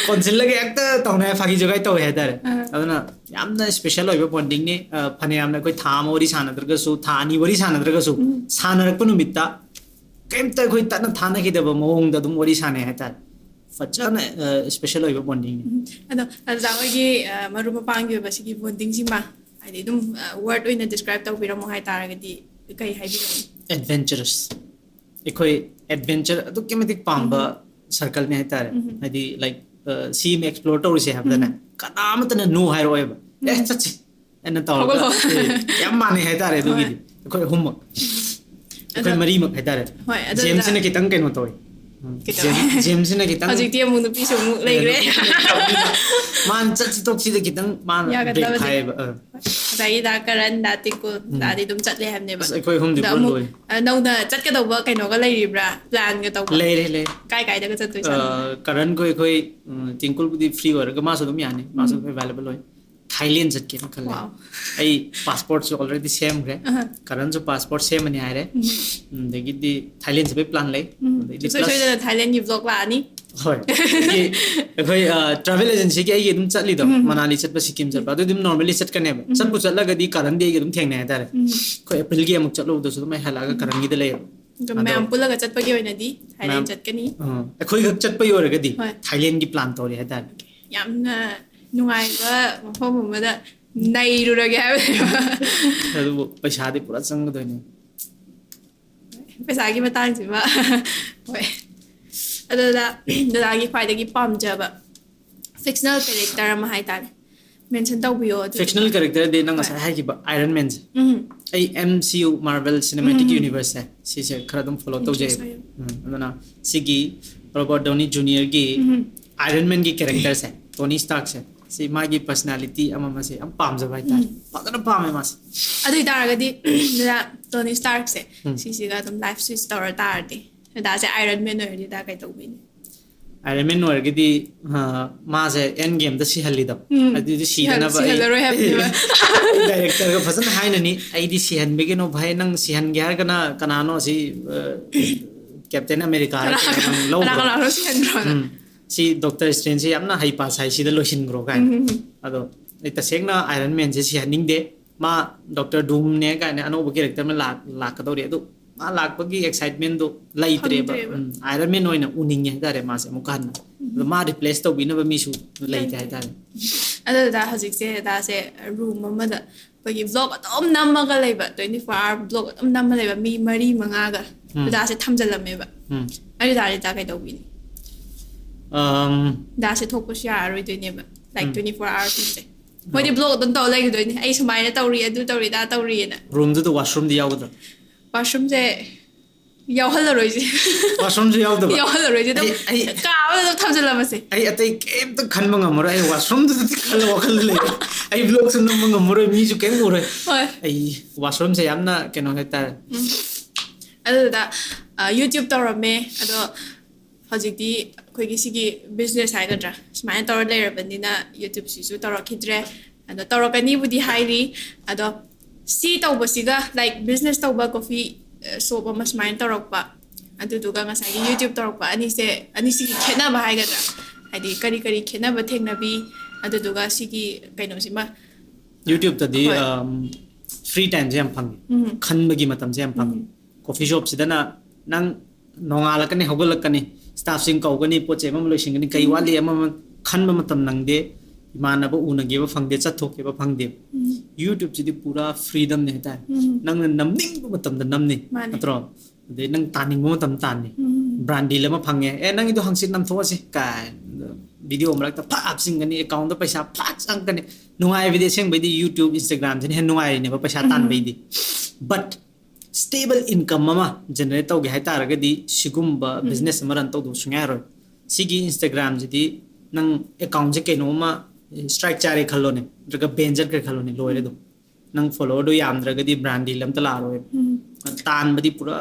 कौनसिल लगे एकते तौने फागी जगह तो है दर अदना यामना स्पेशल ओइबो बॉन्डिंग ने फने यामना कोई थाम ओरी सानद्रगसु थानी ओरी सानद्रगसु सानरक पनुमिता केमता कोई तना थाना की दब मोंग द दुम ओरी साने है ता फचना स्पेशल ओइबो बॉन्डिंग अदो जावगी मरुप पांगी बसिगी बॉन्डिंग सिमा हाइदि दुम वर्ड ओइना डिस्क्राइब तौबिरमो हाइ तारगदि कई हाइबिरो एडवेंचरस एकोई एडवेंचर अदु केमतिक पांबा सर्कल ने है ता हाइदि लाइक सी में एक्सप्लोर तो से हबदना कनामतन नो हाइरो ओइबा ए सच्ची एन तौर याम माने है ता रे दुगी कोई हुम कोई मरी मक है ता रे होय अदो जेम्स ने कितंग केनो तोय जेम्स ने कितंग हजिकति अमु नुपि सुमु लेग्रे मान चची तोक्सी दे कितंग मान ब्रेक खाए जाई दा करन दा तिकु दादि दुम चटले हमने बस कोई हुम दि बोल लोय नौना चटकदौबा कैनोगा लेरिब्रा प्लान ग तौबा ले रे काय काय दगा चतुइ करण कोई तिंकुल बुदी फ्री होरगा मासो दुम याने मासो अवेलेबल होय थाईलैंड जटके न खले आई पासपोर्ट से ऑलरेडी सेम रे करण जो पासपोर्ट सेम नि आरे देगी दि थाईलैंड से प्लान ले सोइदना थाईलैंड नि ब्लॉग लानी होय कोई ट्रैवल एजेंसी के आई दुम चली दो मनाली चटबा सिक्किम चटबा दु दुम नॉर्मली चट कने सब कुछ अलग दी करण दे दुम थेंगने है तारे कोई अप्रैल की अमुक चलो दो सुदम हलागा करण गी दे ले ꯃꯌꯥꯝ ꯄꯨꯜꯂꯒ ꯆꯠꯄꯒꯤ ꯑꯣꯏꯅꯗꯤ ꯊꯥꯏꯂꯦꯟ ꯆꯠꯀꯅꯤ ꯑꯩꯈꯣꯏ ꯈꯛ ꯆꯠꯄ ꯑꯣꯏꯔꯒꯗꯤ ꯍꯣꯏ ꯊꯥꯏꯂꯦꯟꯒꯤ ꯄ꯭ꯂꯥꯟ ꯇꯧꯔꯤ ꯍꯥꯏꯇꯥꯔꯦ ꯌꯥꯝꯅ ꯅꯨꯡꯉꯥꯏꯕ ꯃꯐꯝ ꯑꯃꯗ ꯅꯩꯔꯨꯔꯒꯦ ꯍꯥꯏꯕꯅꯦꯕ ꯑꯗꯨꯕꯨ ꯄꯩꯁꯥꯗꯤ ꯄꯨꯔꯥ ꯆꯪꯒꯗꯣꯏꯅꯤ ꯄꯩꯁꯥꯒꯤ ꯃꯇꯥꯡꯁꯤꯃ ꯍꯣꯏ ꯑꯗꯨꯗ ꯗꯗꯥꯒꯤ ꯈ꯭ꯋꯥꯏꯗꯒꯤ ꯄꯥꯝꯖꯕ ꯐꯤꯛꯁꯅꯦꯜ ꯀꯦꯔꯦꯛꯇꯔ ꯑꯃ ꯍꯥꯏꯇꯥꯔꯦ ꯃꯦꯟꯁꯟ ꯇꯧꯕꯤꯌꯣ ꯑꯗꯨ ꯐꯤꯛꯁꯅꯦꯜ ꯀꯦꯔꯦꯛꯇꯔꯗꯤ ꯅꯪ ꯉꯁꯥꯏ ꯍꯥꯏꯈꯤꯕ ꯑꯥꯏꯔꯟ ꯃꯦꯟꯁꯦ ꯑꯩ MCU ꯃꯥꯔꯕꯦꯜ ꯁꯤꯅꯦꯃꯦꯇꯤꯛ ꯌꯨꯅꯤꯚꯔꯁꯁꯦ ꯁꯤꯁꯦ ꯈꯔ ꯑꯗꯨꯝ ꯐꯣꯂꯣ ꯇꯧꯖꯩꯕ ꯑꯗꯨꯅ ꯁꯤꯒꯤ ꯔꯣꯕꯔꯠ ꯗꯥꯎꯅꯤ ꯖꯨꯅꯤꯌꯔꯒꯤ ꯑꯥꯏꯔꯟ ꯃꯦꯟꯒꯤ ꯀꯦꯔꯦꯛꯇꯔꯁꯦ ꯇꯣꯅꯤ ꯁ꯭ꯇꯥꯔꯛꯁꯦ ꯁꯤ ꯃꯥꯒꯤ ꯄꯔꯁꯅꯦꯂꯤꯇꯤ ꯑꯃꯁꯦ ꯌꯥꯝ ꯄꯥꯝꯖꯕ ꯍꯥꯏꯇꯥꯔꯦ ꯐꯖꯅ ꯄꯥꯝꯃꯦ ꯃꯥꯁꯦ ꯑꯗꯨ ꯑꯣꯏꯇꯥꯔꯒꯗꯤ ꯗꯗꯥ ꯇꯣꯅꯤ ꯁ꯭ꯇꯥꯔꯛꯁꯦ ꯁꯤꯁꯤꯒ ꯑꯗꯨꯝ ꯂꯥꯏꯐ ꯁ꯭ꯋꯤꯆ ꯇꯧꯔ ꯇꯥꯔꯗꯤ ꯗꯗꯥꯁꯦ ꯑꯥꯏꯔꯟ ꯃꯦꯟ ꯑꯣꯏꯔꯗꯤ ꯗꯗꯥ ꯀꯩ ꯇꯧꯕꯤꯅꯤ ꯑꯥꯏꯔꯟ ꯃꯦꯟ ꯑꯣꯏꯔꯒꯗꯤ ꯃꯥꯁꯦ ꯑꯦꯟ ꯒꯦꯝꯗ ꯁꯤꯍꯜꯂꯤꯗꯣ ꯑꯗꯨꯗꯤ ꯁꯤꯗꯅꯕ ꯁꯤꯍꯜꯂꯔꯣꯏ ꯍꯥꯏꯕꯅꯦꯕ ꯗꯥꯏꯔꯦꯛꯇꯔꯒ ꯐꯖꯅ ꯍꯥꯏꯅꯅꯤ ꯑꯩꯗꯤ ꯁꯤꯍꯟꯕꯤꯒꯅꯣ ꯚꯥꯏ ꯅꯪ ꯁꯤꯍꯟꯒꯦ ꯍꯥꯏꯔꯒꯅ ꯀꯅꯥꯅꯣ ꯁꯤ ꯀꯦꯞꯇꯦꯟ ꯑꯃꯦꯔꯤꯀꯥ ꯅꯪ ꯂꯧꯈ꯭ꯔꯣ ꯀꯅꯥ ꯁꯤꯍꯟꯈ꯭ꯔꯣꯅ ꯁꯤ ꯗꯣꯛꯇꯔ ꯁ꯭ꯇ꯭ꯔꯦꯟꯖꯁꯦ ꯌꯥꯝꯅ ꯍꯩꯄꯥ ꯁꯥꯏ ꯁꯤꯗ ꯂꯣꯏꯁꯤꯟꯈ꯭ꯔꯣ ꯀꯥꯏꯅ ꯑꯗꯣ ꯑꯩ ꯇꯁꯦꯡꯅ ꯑꯥꯏꯔꯟ ꯃꯦꯟꯁꯦ ꯁꯤꯍꯟꯅꯤꯡꯗꯦ ꯃꯥ ꯗꯣꯛꯇꯔ ꯗꯨꯝꯅꯦ ꯀꯥꯏꯅ ꯑꯅꯧꯕ ꯀꯦꯔꯦꯛꯇꯔ ꯑꯃ ꯂꯥꯛꯀꯗꯧꯔꯤ ꯑꯗꯨ ꯃꯥ ꯂꯥꯛꯄꯒꯤ ꯑꯦꯛꯁꯥꯏꯠꯃꯦꯟꯗꯣ ꯂꯩꯇ꯭ꯔꯦꯕ ꯑꯥꯏꯔꯟ ꯃꯦꯟ ꯑꯣꯏꯅ ꯎꯅꯤꯡꯉꯦ ꯍꯥꯏꯇꯥꯔꯦ ꯃꯥꯁꯦ ꯑꯃꯨꯛꯀ ꯍꯟꯅ ꯑꯗꯣ ꯃꯥ ꯔꯤꯄ꯭ꯂꯦꯁ ꯇꯧꯕꯤꯅꯕ ꯃꯤꯁꯨ ꯂꯩꯇꯦ ꯍꯥꯏꯇꯥꯔꯦ ꯑꯗꯣ ꯗꯗꯥ ꯍꯧꯖꯤꯛꯁꯦ ꯗꯗꯥꯁꯦ ꯔꯨꯝ ꯑꯃꯗ ꯑꯩꯈꯣꯏꯒꯤ ꯚ꯭ꯂꯣꯛ ꯑꯗꯨꯝ ꯅꯝꯃꯒ ꯂꯩꯕ 24 hour ꯚ꯭ꯂꯣꯛ ꯑꯗꯨꯝ ꯅꯝꯃ ꯂꯩꯕ ꯃꯤ 4-5ꯒ ꯗꯗꯥꯁꯦ ꯊꯝꯖꯤꯜꯂꯝꯃꯦꯕ ꯑꯗꯨ ꯗꯗꯥꯗꯤ ꯗꯗꯥ ꯀꯩ ꯇꯧꯕꯤꯅꯤ ꯗꯗꯥꯁꯦ ꯊꯣꯛꯄꯁꯨ ꯌꯥꯔꯔꯣꯏꯗꯣꯏꯅꯦꯕ ꯂꯥꯏꯛ 24 hours ꯃꯣꯏꯗꯤ ꯕ꯭ꯂꯣꯛ ꯑꯗꯨꯝ ꯇꯧ ꯂꯩꯒꯗꯣꯏꯅꯤ ꯑꯩ ꯁꯨꯃꯥꯏꯅ ꯇꯧꯔꯤ ꯑꯗꯨ ꯇꯧꯔꯤ ꯗꯗꯥ ꯇꯧꯔꯤꯅ ꯔꯨꯝꯗꯨꯗ ꯋꯥꯁꯔꯨꯝꯗꯤ ꯌꯥꯎꯒꯗ꯭ꯔꯥ ꯋꯥꯁꯔꯨꯝꯁꯦ ꯌꯥꯎꯍꯜꯂꯔꯣꯏꯁꯦ ꯋꯥꯁꯔꯨꯝꯁꯨ ꯌꯥꯎꯗꯕ ꯌꯥꯎꯍꯜꯂꯔꯣꯏꯁꯦ ꯑꯗꯨꯝ ꯀꯥꯕꯗ ꯑꯗꯨꯝ ꯊꯝꯖꯤꯜꯂꯝꯃꯁꯦ ꯑꯩ ꯑꯇꯩ ꯀꯩꯝꯇ ꯈꯟꯕ ꯉꯝꯃꯔꯣꯏ ꯑꯩ ꯋꯥꯁꯔꯨꯝꯗꯨꯗꯤ ꯈꯜꯂ ꯋꯥꯈꯜꯗ ꯂꯩꯔꯦ ꯑꯩ ꯕ꯭ꯂꯣꯛꯁꯨ ꯅꯝꯕ ꯉꯝꯃꯔꯣꯏ ꯃꯤꯁꯨ ꯀꯩꯝ ꯎꯔꯣꯏ ꯍꯣꯏ ꯑꯩ ꯋꯥꯁꯔꯨꯝꯁꯦ ꯌꯥꯝꯅ ꯀꯩꯅꯣ ꯍꯥꯏꯇꯥꯔꯦ ꯑꯗꯨꯗ ꯌꯨꯇ꯭ꯌꯨꯕ ꯇꯧꯔꯝꯃꯦ ꯑꯗꯣ ꯍꯧꯖꯤꯛꯇꯤ ꯑꯩꯈꯣꯏꯒꯤ ꯁꯤꯒꯤ ꯕꯤꯖꯤꯅꯦꯁ ꯍꯥꯏꯒꯗ꯭ꯔꯥ ꯁꯨꯃꯥꯏꯅ ꯇꯧꯔ ꯂꯩꯔꯕꯅꯤꯅ ꯌꯨꯇ꯭ꯌꯨꯕꯁꯤꯁꯨ ꯇꯧꯔꯛꯈꯤꯗ꯭ꯔꯦ ꯑꯗꯣ ꯇꯧꯔꯛꯀꯅꯤꯕꯨꯗꯤ ꯍꯥꯏꯔꯤ ꯑꯗꯣ ꯁꯤ ꯇꯧꯕꯁꯤꯒ ꯂꯥꯏꯛ ꯕꯤꯖꯤꯅꯦꯁ ꯇꯧꯕ ꯀꯣꯐꯤ ꯁꯣꯞ ꯑꯃ ꯁꯨꯃꯥꯏꯅ ꯇꯧꯔꯛꯄ ꯑꯗꯨꯗꯨꯒ ꯉꯁꯥꯏꯒꯤ ꯌꯨꯇ꯭ꯌꯨꯕ ꯇꯧꯔꯛꯄ ꯑꯅꯤꯁꯤꯒꯤ ꯈꯦꯠꯅꯕ ꯍꯥꯏꯒꯗ꯭ꯔꯥ ꯍꯥꯏꯗꯤ ꯀꯔꯤ ꯀꯔꯤ ꯈꯦꯠꯅꯕ ꯊꯦꯡꯅꯕꯤ ꯑꯗꯨꯗꯨꯒ ꯁꯤꯒꯤ ꯀꯩꯅꯣꯁꯤꯃ ꯌꯨꯇ꯭ꯌꯨꯕꯇꯗꯤ ꯍꯣꯏ ꯐ꯭ꯔꯤ ꯇꯥꯏꯝꯁꯦ ꯌꯥꯝ ꯐꯪꯉꯤ ꯈꯟꯕꯒꯤ ꯃꯇꯝꯁꯦ ꯌꯥꯝ ꯐꯪꯉꯤ ꯀꯣꯐꯤ ꯁꯣꯞꯁꯤꯗꯅ ꯅꯪ ꯅꯣꯡꯉꯥꯜꯂꯛꯀꯅꯤ ꯍꯧꯒꯠꯂꯛꯀꯅꯤ ꯁ꯭ꯇꯥꯐꯁꯤꯡ ꯀꯧꯒꯅꯤ ꯄꯣꯠ ꯆꯩ ꯑꯃ ꯂꯣꯏꯁꯤꯟꯒꯅꯤ ꯀꯩ ꯋꯥꯠꯂꯤ ꯑꯃ ꯈꯟꯕ ꯃꯇꯝ ꯅꯪꯗꯦ ꯏꯃꯥꯟꯅꯕ ꯎꯅꯒꯦꯕ ꯐꯪꯗꯦ ꯆꯠꯊꯣꯛꯀꯦꯕ ꯐꯪꯗꯦ ꯌꯨꯇ꯭ꯌꯨꯕꯁꯤꯗꯤ ꯄꯨꯔꯥ ꯐ꯭रीडꯝꯅꯤ ꯍꯥꯏꯇꯥꯔꯦ ꯅꯪꯅ ꯅꯝꯅꯤꯡꯕ ꯃꯇꯝꯗ ꯅꯝꯅꯤ ꯅꯠꯇ꯭ꯔꯣ ꯑꯗꯩ ꯅꯪ ꯇꯥꯅꯤꯡꯕ ꯃꯇꯝꯗ ꯇꯥꯅꯤ ꯕ꯭ꯔꯥꯟ ꯗꯤꯜ ꯑꯃ ꯐꯪꯉꯦ ꯅꯪꯒꯤꯗꯣ ꯍꯪꯆꯤꯠ ꯅꯝꯊꯣꯛꯑꯁꯤ ꯀꯥꯏ ꯚꯤꯗꯤꯑꯣ ꯃꯔꯛꯇ ꯐꯠ ꯍꯥꯞꯆꯤꯟꯒꯅꯤ ꯑꯦꯀꯥꯎꯟꯗ ꯄꯩꯁꯥ ꯐꯠ ꯆꯪꯒꯅꯤ ꯅꯨꯡꯉꯥꯏꯕꯗꯤ ꯑꯁꯦꯡꯕꯩꯗꯤ ꯌꯨꯇ꯭ꯌꯨꯕ ꯏꯟꯁꯇꯥꯒ꯭ꯔꯥꯝꯁꯤꯅ ꯍꯦꯟꯅ ꯅꯨꯡꯉꯥꯏꯔꯤꯅꯦꯕ ꯄꯩꯁꯥ ꯇꯥꯟꯕꯩꯗꯤ ꯕꯠ ꯁ꯭ꯇꯦꯕꯜ ꯏꯟꯀꯝ ꯑꯃ ꯖꯦꯅꯔꯦꯠ ꯇꯧꯒꯦ ꯍꯥꯏꯇꯥꯔꯒꯗꯤ ꯁꯤꯒꯨꯝꯕ ꯕꯤꯖꯤꯅꯦꯁ ꯑꯃ ꯔꯟ ꯇꯧꯗꯕ ꯁꯨꯡꯌꯥ ꯌꯥꯔꯣꯏ ꯁꯤꯒꯤ ꯏꯟꯁꯇꯥꯒ꯭ꯔꯥꯝꯁꯤꯗꯤ ꯅꯪ ꯑꯦꯀꯥꯎꯟꯁꯦ ꯀꯩꯅꯣꯝꯃ ꯁ꯭ꯇ꯭ꯔꯥꯏꯛ ꯆꯥꯔꯦ ꯈꯜꯂꯣꯅꯦ ꯅꯠꯇ꯭ꯔꯒ ꯕꯦꯟ ꯆꯠꯈ꯭ꯔꯦ ꯈꯜꯂꯣꯅꯦ ꯂꯣꯏꯔꯦ ꯑꯗꯨꯝ ꯅꯪ ꯐꯣꯂꯣꯋꯔꯗꯣ ꯌꯥꯝꯗ꯭ꯔꯒꯗꯤ ꯕ꯭ꯔꯥꯟ ꯗꯤꯜ ꯑꯝꯇ ꯂꯥꯛꯑꯔꯣꯏ ꯇꯥꯟꯕꯗꯤ ꯄꯨꯔꯥ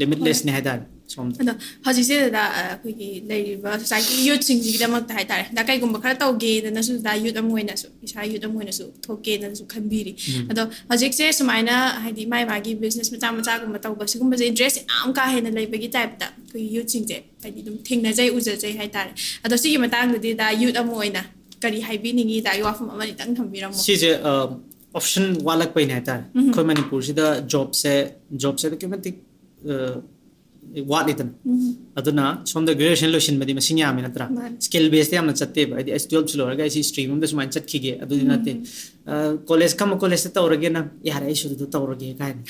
ꯂꯤꯃꯤꯠꯂꯦꯁꯅꯦ ꯍꯥꯏꯇꯥꯔꯦ ꯁꯣꯝꯗ ꯑꯗꯣ ꯍꯧꯖꯤꯛꯁꯦ ꯗꯗꯥ ꯑꯩꯈꯣꯏꯒꯤ ꯂꯩꯔꯤꯕ ꯁꯣꯁꯥꯏꯇꯤ ꯌꯨꯠꯁꯤꯡꯁꯤꯒꯤꯗꯃꯛꯇ ꯍꯥꯏꯇꯥꯔꯦ ꯗꯗꯥ ꯀꯩꯒꯨꯝꯕ ꯈꯔ ꯇꯧꯒꯦꯗꯅꯁꯨ ꯗꯗꯥ ꯌꯨꯠ ꯑꯃ ꯑꯣꯏꯅꯁꯨ ꯏꯁꯥ ꯌꯨꯠ ꯑꯃ ꯑꯣꯏꯅꯁꯨ ꯊꯣꯛꯀꯦꯅꯁꯨ ꯈꯟꯕꯤꯔꯤ ꯑꯗꯣ ꯍꯧꯖꯤꯛꯁꯦ ꯁꯨꯃꯥꯏꯅ ꯍꯥꯏꯗꯤ ꯃꯥꯒꯤ ꯕꯤꯖꯤꯅꯦꯁ ꯃꯆꯥꯒꯨꯝꯕ ꯇꯧꯕ ꯁꯤꯒꯨꯝꯕꯁꯦ ꯏꯟꯇꯔꯦꯁ ꯌꯥꯝ ꯀꯥ ꯍꯦꯟꯅ ꯂꯩꯕꯒꯤ ꯇꯥꯏꯞꯇ ꯑꯩꯈꯣꯏꯒꯤ ꯌꯨꯠꯁꯤꯡꯁꯦ ꯍꯥꯏꯗꯤ ꯑꯗꯨꯝ ꯊꯦꯡꯅꯖꯩ ꯎꯖꯖꯩ ꯍꯥꯏꯇꯥꯔꯦ ꯑꯗꯣ ꯁꯤꯒꯤ ꯃꯇꯥꯡꯗꯗꯤ ꯗꯗꯥ ꯌꯨꯠ ꯑꯃ ꯑꯣꯏꯅ ꯀꯔꯤ ꯍꯥꯏꯕꯤꯅꯤꯡꯉꯤ ꯗꯗꯥꯒꯤ ꯋꯥꯐꯝ ꯑꯃꯅꯤꯇꯪ ꯊꯝꯕꯤꯔꯝꯃꯣ ꯁꯤꯁꯦ ꯑꯣꯞꯁꯟ ꯋꯥꯠꯂꯛꯄꯩꯅꯦ ꯍꯥꯏꯇꯥꯔꯦ ꯑꯩꯈꯣꯏ ꯃꯅꯤꯄꯨꯔꯁꯤꯗ ꯖꯣꯕꯁꯦ ꯑꯗꯨꯛꯀꯤ ꯃꯇꯤꯛ ꯋꯥꯠꯂꯤꯗꯅ ꯑꯗꯨꯅ ꯁꯣꯝꯗ ꯒ꯭ꯔꯦꯖꯨꯑꯦꯁꯟ ꯂꯣꯏꯁꯤꯟꯕꯗꯤ ꯃꯁꯤꯡ ꯌꯥꯝꯃꯤ ꯅꯠꯇ꯭ꯔꯥ ꯁ꯭ꯀꯤꯜ ꯕꯦꯁꯇ ꯌꯥꯝꯅ ꯆꯠꯇꯦꯕ ꯍꯥꯏꯗꯤ ꯑꯩꯁ 12 ꯂꯣꯏꯔꯒ ꯑꯩꯁꯤ ꯁ꯭ꯇ꯭ꯔꯤꯝ ꯑꯃꯗ ꯁꯨꯃꯥꯏꯅ ꯆꯠꯈꯤꯒꯦ ꯑꯗꯨꯗꯤ ꯅꯠꯇꯦ ꯀꯣꯂꯦꯖ ꯀꯝꯕ ꯀꯣꯂꯦꯖꯇ ꯇꯧꯔꯒꯦ ꯅꯪ ꯌꯥꯔꯦ ꯑꯩꯁꯨ ꯑꯗꯨꯗ ꯇꯧꯔꯒꯦ ꯀꯥꯏꯅ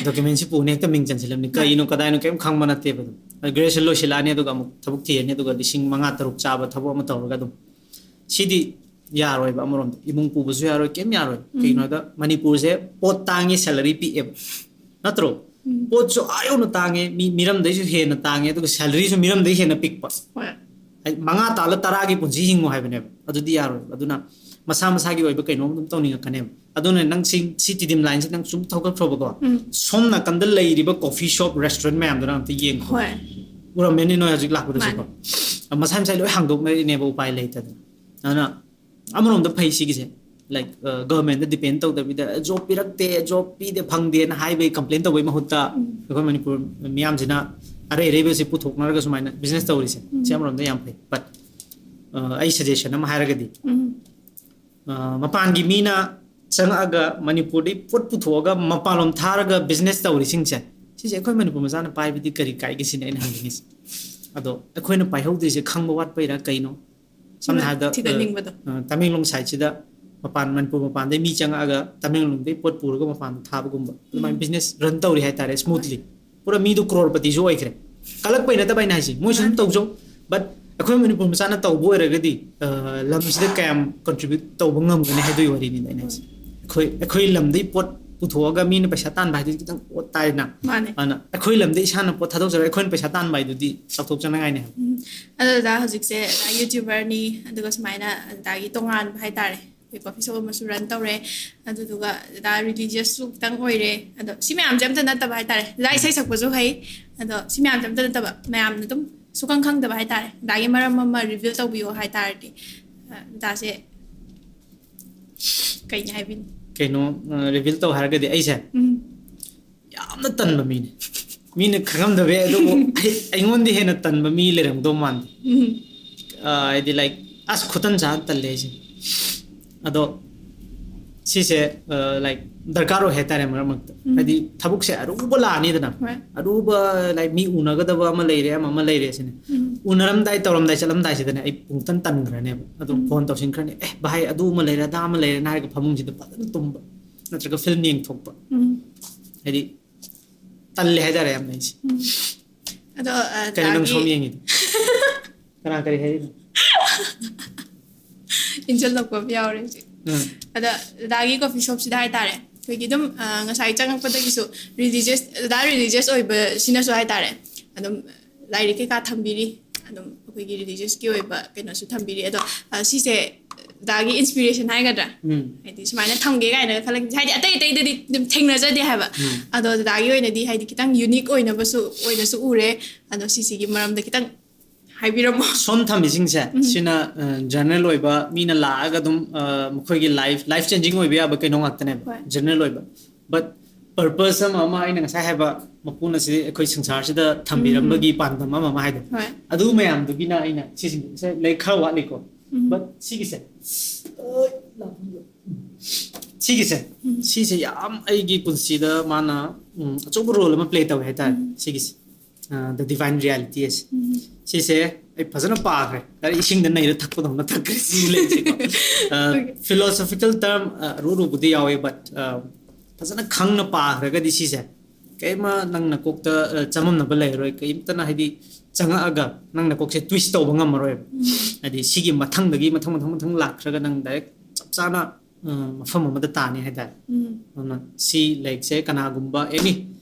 ꯗꯣꯀꯨꯃꯦꯟꯁꯤ ꯄꯨꯅꯤ ꯍꯦꯛꯇ ꯃꯤꯡ ꯆꯟꯁꯤꯜꯂꯝꯅꯤ ꯀꯩꯅꯣ ꯀꯗꯥꯏꯅꯣ ꯀꯩꯝ ꯈꯪꯕ ꯅꯠꯇꯦꯕ ꯑꯗꯨꯝ ꯒ꯭ꯔꯦꯖꯨꯑꯦꯁꯟ ꯂꯣꯏꯁꯤꯜꯂꯛꯑꯅꯤ ꯑꯗꯨꯒ ꯑꯃꯨꯛ ꯊꯕꯛ ꯊꯤꯔꯅꯤ ꯑꯗꯨꯒ 5,000-6,000 ꯆꯥꯕ ꯊꯕꯛ ꯑꯃ ꯇꯧꯔꯒ ꯑꯗꯨꯝ ꯁꯤꯗꯤ ꯌꯥꯔꯣꯏꯕ ꯑꯃꯔꯣꯝꯗ ꯏꯃꯨꯡ ꯄꯨꯕꯁꯨ ꯌꯥꯔꯣꯏ ꯀꯩꯝ ꯌꯥꯔꯣꯏ ꯀꯩꯒꯤꯅꯣꯗ ꯃꯅꯤꯄꯨꯔꯁꯦ ꯄꯣꯠ ꯇꯥꯡꯉꯤ ꯁꯦꯂꯔꯤ ꯄꯤꯛꯑꯦꯕ ꯅꯠꯇ꯭ꯔꯣ ꯄꯣꯠꯁꯨ ꯌꯧꯅ ꯇꯥꯡꯉꯦ ꯃꯤꯔꯝꯗꯩꯁꯨ ꯍꯦꯟꯅ ꯇꯥꯡꯉꯦ ꯑꯗꯨꯒ ꯁꯦꯂꯔꯤꯁꯨ ꯃꯤꯔꯝꯗꯩ ꯍꯦꯟꯅ ꯄꯤꯛꯄ ꯍꯥꯏꯗꯤ 5 ꯇꯥꯜꯂ 10ꯒꯤ ꯄꯨꯟꯁꯤ ꯍꯤꯡꯉꯨ ꯍꯥꯏꯕꯅꯦꯕ ꯑꯗꯨꯗꯤ ꯌꯥꯔꯣꯏꯕ ꯑꯗꯨꯅ ꯃꯁꯥ ꯃꯁꯥꯒꯤ ꯑꯣꯏꯕ ꯀꯩꯅꯣꯝ ꯑꯗꯨꯝ ꯇꯧꯅꯤꯡꯉꯛꯀꯅꯦꯕ ꯑꯗꯨꯅ ꯅꯪ ꯁꯤ ꯇꯤꯗꯤꯝ ꯂꯥꯏꯟꯁꯤ ꯅꯪ ꯁꯨꯝ ꯊꯧꯒꯠꯈ꯭ꯔꯣꯕꯀꯣ ꯁꯣꯝ ꯅꯥꯀꯟꯗ ꯂꯩꯔꯤꯕ ꯀꯣꯐꯤ ꯁꯣꯞ ꯔꯦꯁꯇꯨꯔꯦꯟꯠ ꯃꯌꯥꯝꯗꯨꯅ ꯑꯝꯇ ꯌꯦꯡꯈ꯭ꯔꯣ ꯎꯔꯝꯃꯅꯤ ꯅꯣꯏ ꯍꯧꯖꯤꯛ ꯂꯥꯛꯄꯗꯁꯨꯀꯣ ꯃꯁꯥ ꯃꯁꯥ ꯂꯣꯏ ꯍꯥꯡꯗꯣꯛꯅꯔꯤꯅꯦꯕ ꯎꯄꯥꯏ ꯂꯩꯇꯗꯅ ꯑꯗꯨꯅ ꯑꯃꯔꯣꯝꯗ ꯐꯩ ꯁꯤꯒꯤꯁꯦ ꯂꯥꯏꯛ ꯒꯚꯔꯟꯃꯦꯟꯠꯗ ꯗꯤꯄꯦꯟ ꯇꯧꯗꯕꯤꯗ ꯖꯣꯕ ꯄꯤꯔꯛꯇꯦ ꯖꯣꯕ ꯄꯤꯗꯦ ꯐꯪꯗꯦꯅ ꯍꯥꯏꯕꯒꯤ ꯀꯝꯄ꯭ꯂꯦꯟ ꯇꯧꯕꯒꯤ ꯃꯍꯨꯠꯇ ꯑꯩꯈꯣꯏ ꯃꯅꯤꯄꯨꯔ ꯃꯤꯌꯥꯝꯁꯤꯅ ꯑꯔꯩꯕꯁꯤ ꯄꯨꯊꯣꯛꯅꯔꯒ ꯁꯨꯃꯥꯏꯅ ꯕꯤꯖꯤꯅꯦꯁ ꯇꯧꯔꯤꯁꯦ ꯁꯤ ꯑꯃꯔꯣꯝꯗ ꯌꯥꯝ ꯐꯩ ꯕꯠ ꯑꯩ ꯁꯖꯦꯁꯟ ꯑꯃ ꯍꯥꯏꯔꯒꯗꯤ ꯃꯄꯥꯟꯒꯤ ꯃꯤꯅ ꯆꯪꯉꯛꯑꯒ ꯃꯅꯤꯄꯨꯔꯗꯒꯤ ꯄꯣꯠ ꯄꯨꯊꯣꯛꯑꯒ ꯃꯄꯥꯟꯂꯣꯝ ꯊꯥꯔꯒ ꯕꯤꯖꯤꯅꯦꯁ ꯇꯧꯔꯤꯁꯤꯡꯁꯦ ꯁꯤꯁꯦ ꯑꯩꯈꯣꯏ ꯃꯅꯤꯄꯨꯔ ꯃꯆꯥꯅ ꯄꯥꯏꯕꯗꯤ ꯀꯔꯤ ꯀꯥꯏꯒꯦ ꯁꯤꯅꯦ ꯑꯩꯅ ꯍꯪꯅꯤꯡꯉꯤꯁꯦ ꯑꯗꯣ ꯑꯩꯈꯣꯏꯅ ꯄꯥꯏꯍꯧꯗ꯭ꯔꯤꯁꯦ ꯈꯪꯕ ꯋꯥꯠꯄꯩꯔꯥ ꯀꯩꯅꯣ ꯁꯝꯅ ꯍꯥꯏꯔꯕꯗ ꯊꯤꯒꯠꯅꯤꯡꯕꯗꯣ ꯇꯃꯦꯡꯂꯣꯡ ꯁꯥꯏꯠꯁꯤꯗ ꯃꯄꯥꯟ ꯃꯅꯤꯄꯨꯔ ꯃꯄꯥꯟꯗꯩ ꯃꯤ ꯆꯪꯉꯛꯑꯒ ꯇꯃꯦꯡꯂꯣꯡꯗꯩ ꯄꯣꯠ ꯄꯨꯔꯒ ꯃꯄꯥꯟꯗ ꯊꯥꯕꯒꯨꯝꯕ ꯑꯗꯨꯃꯥꯏꯅ ꯕꯤꯖꯤꯅꯦꯁ ꯔꯟ ꯇꯧꯔꯤ ꯍꯥꯏꯇꯥꯔꯦ ꯁ꯭ꯃꯨꯠꯂꯤ ꯄꯨꯔꯥ ꯃꯤꯗꯣ ꯀ꯭ꯔꯣꯔꯄꯇꯤꯁꯨ ꯑꯣꯏꯈ꯭ꯔꯦ ꯀꯜꯂꯛꯄꯩ ꯅꯠꯇꯕ ꯑꯩꯅ ꯍꯥꯏꯁꯦ ꯃꯣꯏꯁꯨ ꯑꯗꯨꯝ ꯇꯧꯖꯧ ꯕꯠ ꯑꯩꯈꯣꯏ ꯃꯅꯤꯄꯨꯔ ꯃꯆꯥꯅ ꯇꯧꯕ ꯑꯣꯏꯔꯒꯗꯤ ꯂꯝꯁꯤꯗ ꯀꯌꯥꯝ ꯀꯟꯇ꯭ꯔꯤꯕ꯭ꯌꯨꯠ ꯇꯧꯕ ꯉꯝꯒꯅꯤ ꯍꯥꯏꯕꯒꯤ ꯋꯥꯔꯤꯅꯤꯗ ꯑꯩꯅ ꯍꯥꯏꯁꯦ ꯑꯩꯈꯣꯏ ꯂꯝꯗꯩ ꯄꯣꯠ ꯄꯨꯊꯣꯛꯑꯒ ꯃꯤꯅ ꯄꯩꯁꯥ ꯇꯥꯟꯕ ꯍꯥꯏꯗꯨꯗꯤ ꯈꯤꯇꯪ ꯄꯣꯠ ꯇꯥꯏꯅ ꯃꯥꯅꯦ ꯑꯗꯨꯅ ꯑꯩꯈꯣꯏ ꯂꯝꯗ ꯏꯁꯥꯅ ꯄꯣꯠ ꯊꯥꯗꯣꯛꯆꯔꯒ ꯑꯩꯈꯣꯏꯅ ꯄꯩꯁꯥ ꯇꯥꯟꯕ ꯍꯥꯏꯗꯨꯗꯤ ꯆꯥꯎꯊꯣꯛꯆꯅꯤꯡꯉꯥꯏꯅꯦ ꯑꯗꯨꯗ ꯍꯧꯖꯤꯛꯁꯦ ꯌꯨꯇ꯭ꯌꯨꯕꯔꯅꯤ ꯑꯗꯨꯒ ꯁꯨꯃꯥꯏꯅ ꯑꯗꯒꯤ ꯇꯣꯉꯥꯟꯕ ꯍꯥꯏꯇꯥꯔꯦ ꯑꯩꯈꯣꯏ ꯀꯣꯐꯤ ꯁꯣꯞ ꯑꯃꯁꯨ ꯔꯟ ꯇꯧꯔꯦ ꯑꯗꯨꯗꯨꯒ ꯗꯗꯥ ꯔꯤꯂꯤꯖꯤꯌꯁꯁꯨ ꯈꯤꯇꯪ ꯑꯣꯏꯔꯦ ꯑꯗꯣ ꯁꯤ ꯃꯌꯥꯝꯁꯦ ꯑꯝꯇ ꯅꯠꯇꯕ ꯍꯥꯏꯇꯥꯔꯦ ꯗꯗꯥ ꯏꯁꯩ ꯁꯛꯄꯁꯨ ꯍꯩ ꯑꯗꯣ ꯁꯤ ꯃꯌꯥꯝꯁꯦ ꯑꯝꯇ ꯅꯠꯇꯕ ꯃꯌꯥꯝꯅ ꯑꯗꯨꯝ ꯁꯨꯈꯪ ꯈꯪꯗꯕ ꯍꯥꯏꯇꯥꯔꯦ ꯗꯗꯥꯒꯤ ꯃꯔꯝ ꯑꯃ ꯔꯤꯚꯤꯜ ꯇꯧꯕꯤꯌꯣ ꯍꯥꯏꯇꯥꯔꯗꯤ ꯗꯗꯥꯁꯦ ꯀꯩꯅꯤ ꯍꯥꯏꯕꯤꯅꯤ ꯀꯩꯅꯣ ꯔꯤꯚꯤꯜ ꯇꯧ ꯍꯥꯏꯔꯒꯗꯤ ꯑꯩꯁꯦ ꯌꯥꯝꯅ ꯇꯟꯕ ꯃꯤꯅꯦ ꯃꯤꯅ ꯈꯪꯉꯝꯗꯕ ꯌꯥꯏ ꯑꯗꯨꯕꯨ ꯑꯩꯉꯣꯟꯗ ꯍꯦꯟꯅ ꯇꯟꯕ ꯃꯤ ꯂꯩꯔꯝꯗꯧ ꯃꯥꯟꯗꯦ ꯍꯥꯏꯗꯤ ꯂꯥꯏꯛ ꯑꯁ ꯈꯨꯇꯟ ꯆꯥ ꯇꯜꯂꯦ ꯑꯩꯁꯦ ꯑꯗꯣ ꯁꯤꯁꯦ ꯂꯥꯏꯛ ꯗꯔꯀꯥꯔ ꯑꯣꯏ ꯍꯥꯏꯇꯥꯔꯦ ꯃꯔꯛ ꯃꯔꯛꯇ ꯍꯥꯏꯗꯤ ꯊꯕꯛꯁꯦ ꯑꯔꯨꯕ ꯂꯥꯛꯑꯅꯤꯗꯅ ꯑꯔꯨꯕ ꯂꯥꯏꯛ ꯃꯤ ꯎꯅꯒꯗꯕ ꯑꯃ ꯂꯩꯔꯦ ꯑꯃ ꯂꯩꯔꯦ ꯁꯤꯅꯦ ꯎꯅꯔꯝꯗꯥꯏ ꯇꯧꯔꯝꯗꯥꯏ ꯆꯠꯂꯝꯗꯥꯏꯁꯤꯗꯅꯦ ꯑꯩ ꯄꯨꯡꯇꯟ ꯇꯟꯈ꯭ꯔꯅꯦꯕ ꯑꯗꯨ ꯐꯣꯟ ꯇꯧꯁꯤꯟꯈ꯭ꯔꯅꯤ ꯚꯥꯏ ꯑꯗꯨ ꯑꯃ ꯂꯩꯔꯦ ꯑꯗꯥ ꯑꯃ ꯂꯩꯔꯦꯅ ꯍꯥꯏꯔꯒ ꯐꯃꯨꯡꯁꯤꯗ ꯐꯖꯅ ꯇꯨꯝꯕ ꯅꯠꯇ꯭ꯔꯒ ꯐꯤꯜꯝ ꯌꯦꯡꯊꯣꯛꯄ ꯍꯥꯏꯗꯤ ꯇꯜꯂꯦ ꯍꯥꯏꯇꯥꯔꯦ ꯌꯥꯝꯅ ꯑꯩꯁꯦ ꯑꯗꯣ ꯀꯩꯅꯣ ꯅꯪ ꯗꯗꯥꯒꯤ ꯁꯣꯝ ꯌꯦꯡꯉꯤꯗꯣ ꯀꯅꯥ ꯀꯔꯤ ꯍꯥꯏꯔꯤꯅꯣ 인절럭 ꯌꯥꯎꯔꯦ ꯑꯗ ꯗꯗꯥꯒꯤ ꯀꯣꯐꯤ ꯁꯣꯞꯁꯤꯗ ꯍꯥꯏꯇꯥꯔꯦ ꯑꯩꯈꯣꯏꯒꯤ ꯑꯗꯨꯝ ꯉꯁꯥꯏ ꯆꯪꯉꯛꯄꯗꯒꯤꯁꯨ ꯗꯗꯥ ꯔꯤꯂꯤꯖꯤꯌꯁ ꯑꯣꯏꯕꯁꯤꯅꯁꯨ ꯍꯥꯏꯇꯥꯔꯦ ꯑꯗꯨꯝ ꯂꯥꯏꯔꯤꯛ ꯀꯩꯀꯥ ꯊꯝꯕꯤꯔꯤ ꯑꯗꯨꯝ ꯑꯩꯈꯣꯏꯒꯤ ꯔꯤꯂꯤꯖꯤꯌꯁꯀꯤ ꯑꯣꯏꯕ ꯀꯩꯅꯣꯁꯨ ꯊꯝꯕꯤꯔꯤ ꯑꯗꯣ ꯁꯤꯁꯦ ꯗꯗꯥꯒꯤ ꯏꯟꯁꯄꯤꯔꯦꯁꯟ ꯍꯥꯏꯒꯗ꯭ꯔꯥ ꯍꯥꯏꯗꯤ ꯁꯨꯃꯥꯏꯅ ꯊꯝꯒꯦ ꯀꯥꯏꯅ ꯈꯜꯂꯛ ꯍꯥꯏꯗꯤ ꯑꯇꯩꯗꯗꯤ ꯑꯗꯨꯝ ꯊꯦꯡꯅꯖꯗꯦ ꯍꯥꯏꯕ ꯑꯗꯣ ꯗꯗꯥꯒꯤ ꯑꯣꯏꯅꯗꯤ ꯍꯥꯏꯗꯤ ꯈꯤꯇꯪ ꯌꯨꯅꯤꯛ ꯑꯣꯏꯅꯁꯨ ꯎꯔꯦ ꯑꯗꯣ ꯁꯤꯁꯤꯒꯤ ꯃꯔꯝꯗ ꯈꯤꯇꯪ ꯍꯥꯏꯕꯤꯔꯝꯃꯣ ꯁꯣꯝ ꯊꯝꯃꯤꯁꯤꯡꯁꯦ ꯁꯤꯅ ꯖꯔꯅꯦꯜ ꯑꯣꯏꯕ ꯃꯤꯅ ꯂꯥꯛꯑꯒ ꯑꯗꯨꯝ ꯃꯈꯣꯏꯒꯤ ꯂꯥꯏꯐ ꯆꯦꯟꯖꯤꯡ ꯑꯣꯏꯕ ꯌꯥꯕ ꯀꯩꯅꯣ ꯉꯥꯛꯇꯅꯦꯕ ꯖꯔꯅꯦꯜ ꯑꯣꯏꯕ ꯕꯠ ꯄꯔꯄꯁ ꯑꯃ ꯑꯩꯅ ꯉꯁꯥꯏ ꯍꯥꯏꯕ ꯃꯄꯨꯅ ꯑꯁꯤ ꯑꯩꯈꯣꯏ ꯁꯪꯁꯥꯔꯁꯤꯗ ꯊꯝꯕꯤꯔꯝꯕꯒꯤ ꯄꯥꯟꯗꯝ ꯑꯃ ꯍꯥꯏꯗꯣ ꯑꯗꯨ ꯃꯌꯥꯝꯗꯨꯒꯤꯅ ꯑꯩꯅ ꯁꯤꯁꯤꯡꯁꯦ ꯂꯩ ꯈꯔ ꯋꯥꯠꯂꯤꯀꯣ ꯕꯠ ꯁꯤꯒꯤꯁꯦ ꯌꯥꯝ ꯑꯩꯒꯤ ꯄꯨꯟꯁꯤꯗ ꯃꯥꯅ ꯑꯆꯧꯕ ꯔꯣꯜ ꯑꯃ ꯄ꯭ꯂꯦ ꯇꯧꯋꯦ ꯍꯥꯏꯇꯥꯔꯦ ꯁꯤꯒꯤꯁꯦ ꯗ ꯗꯤꯚꯥꯏꯟ ꯔꯤꯌꯦꯂꯤꯇꯤ ꯑꯁꯤ ꯁꯤꯁꯦ ꯑꯩ ꯐꯖꯅ ꯄꯥꯈ꯭ꯔꯦ ꯀꯔꯤ ꯏꯁꯤꯡꯗ ꯅꯩꯔ ꯊꯛꯄꯗꯧꯅ ꯊꯛꯈ꯭ꯔꯦ ꯁꯤ ꯂꯩꯁꯦꯀꯣ ꯐꯤꯂꯣꯁꯣꯐꯤꯀꯦꯜ ꯇꯔꯝ ꯑꯔꯨꯕꯨꯗꯤ ꯌꯥꯎꯋꯦ ꯕꯠ ꯐꯖꯅ ꯈꯪꯅ ꯄꯥꯈ꯭ꯔꯒꯗꯤ ꯁꯤꯁꯦ ꯀꯩꯃ ꯅꯪ ꯅꯀꯣꯛꯇ ꯆꯃꯝꯅꯕ ꯂꯩꯔꯣꯏ ꯀꯩꯝꯇꯅ ꯍꯥꯏꯗꯤ ꯆꯪꯉꯛꯑꯒ ꯅꯪ ꯅꯀꯣꯛꯁꯦ ꯇ꯭ꯋꯤꯁ ꯇꯧꯕ ꯉꯝꯃꯔꯣꯏꯕ ꯍꯥꯏꯗꯤ ꯁꯤꯒꯤ ꯃꯊꯪꯗꯒꯤ ꯃꯊꯪ ꯂꯥꯛꯈ꯭ꯔꯒ ꯅꯪ ꯗꯥꯏꯔꯦꯛ ꯆꯞ ꯆꯥꯅ ꯃꯐꯝ ꯑꯃꯗ ꯇꯥꯅꯤ ꯍꯥꯏꯇꯥꯔꯦ ꯑꯗꯨꯅ ꯁꯤ ꯂꯥꯏꯔꯤꯛꯁꯦ ꯀꯅꯥꯒꯨꯝꯕ ꯑꯦꯅꯤ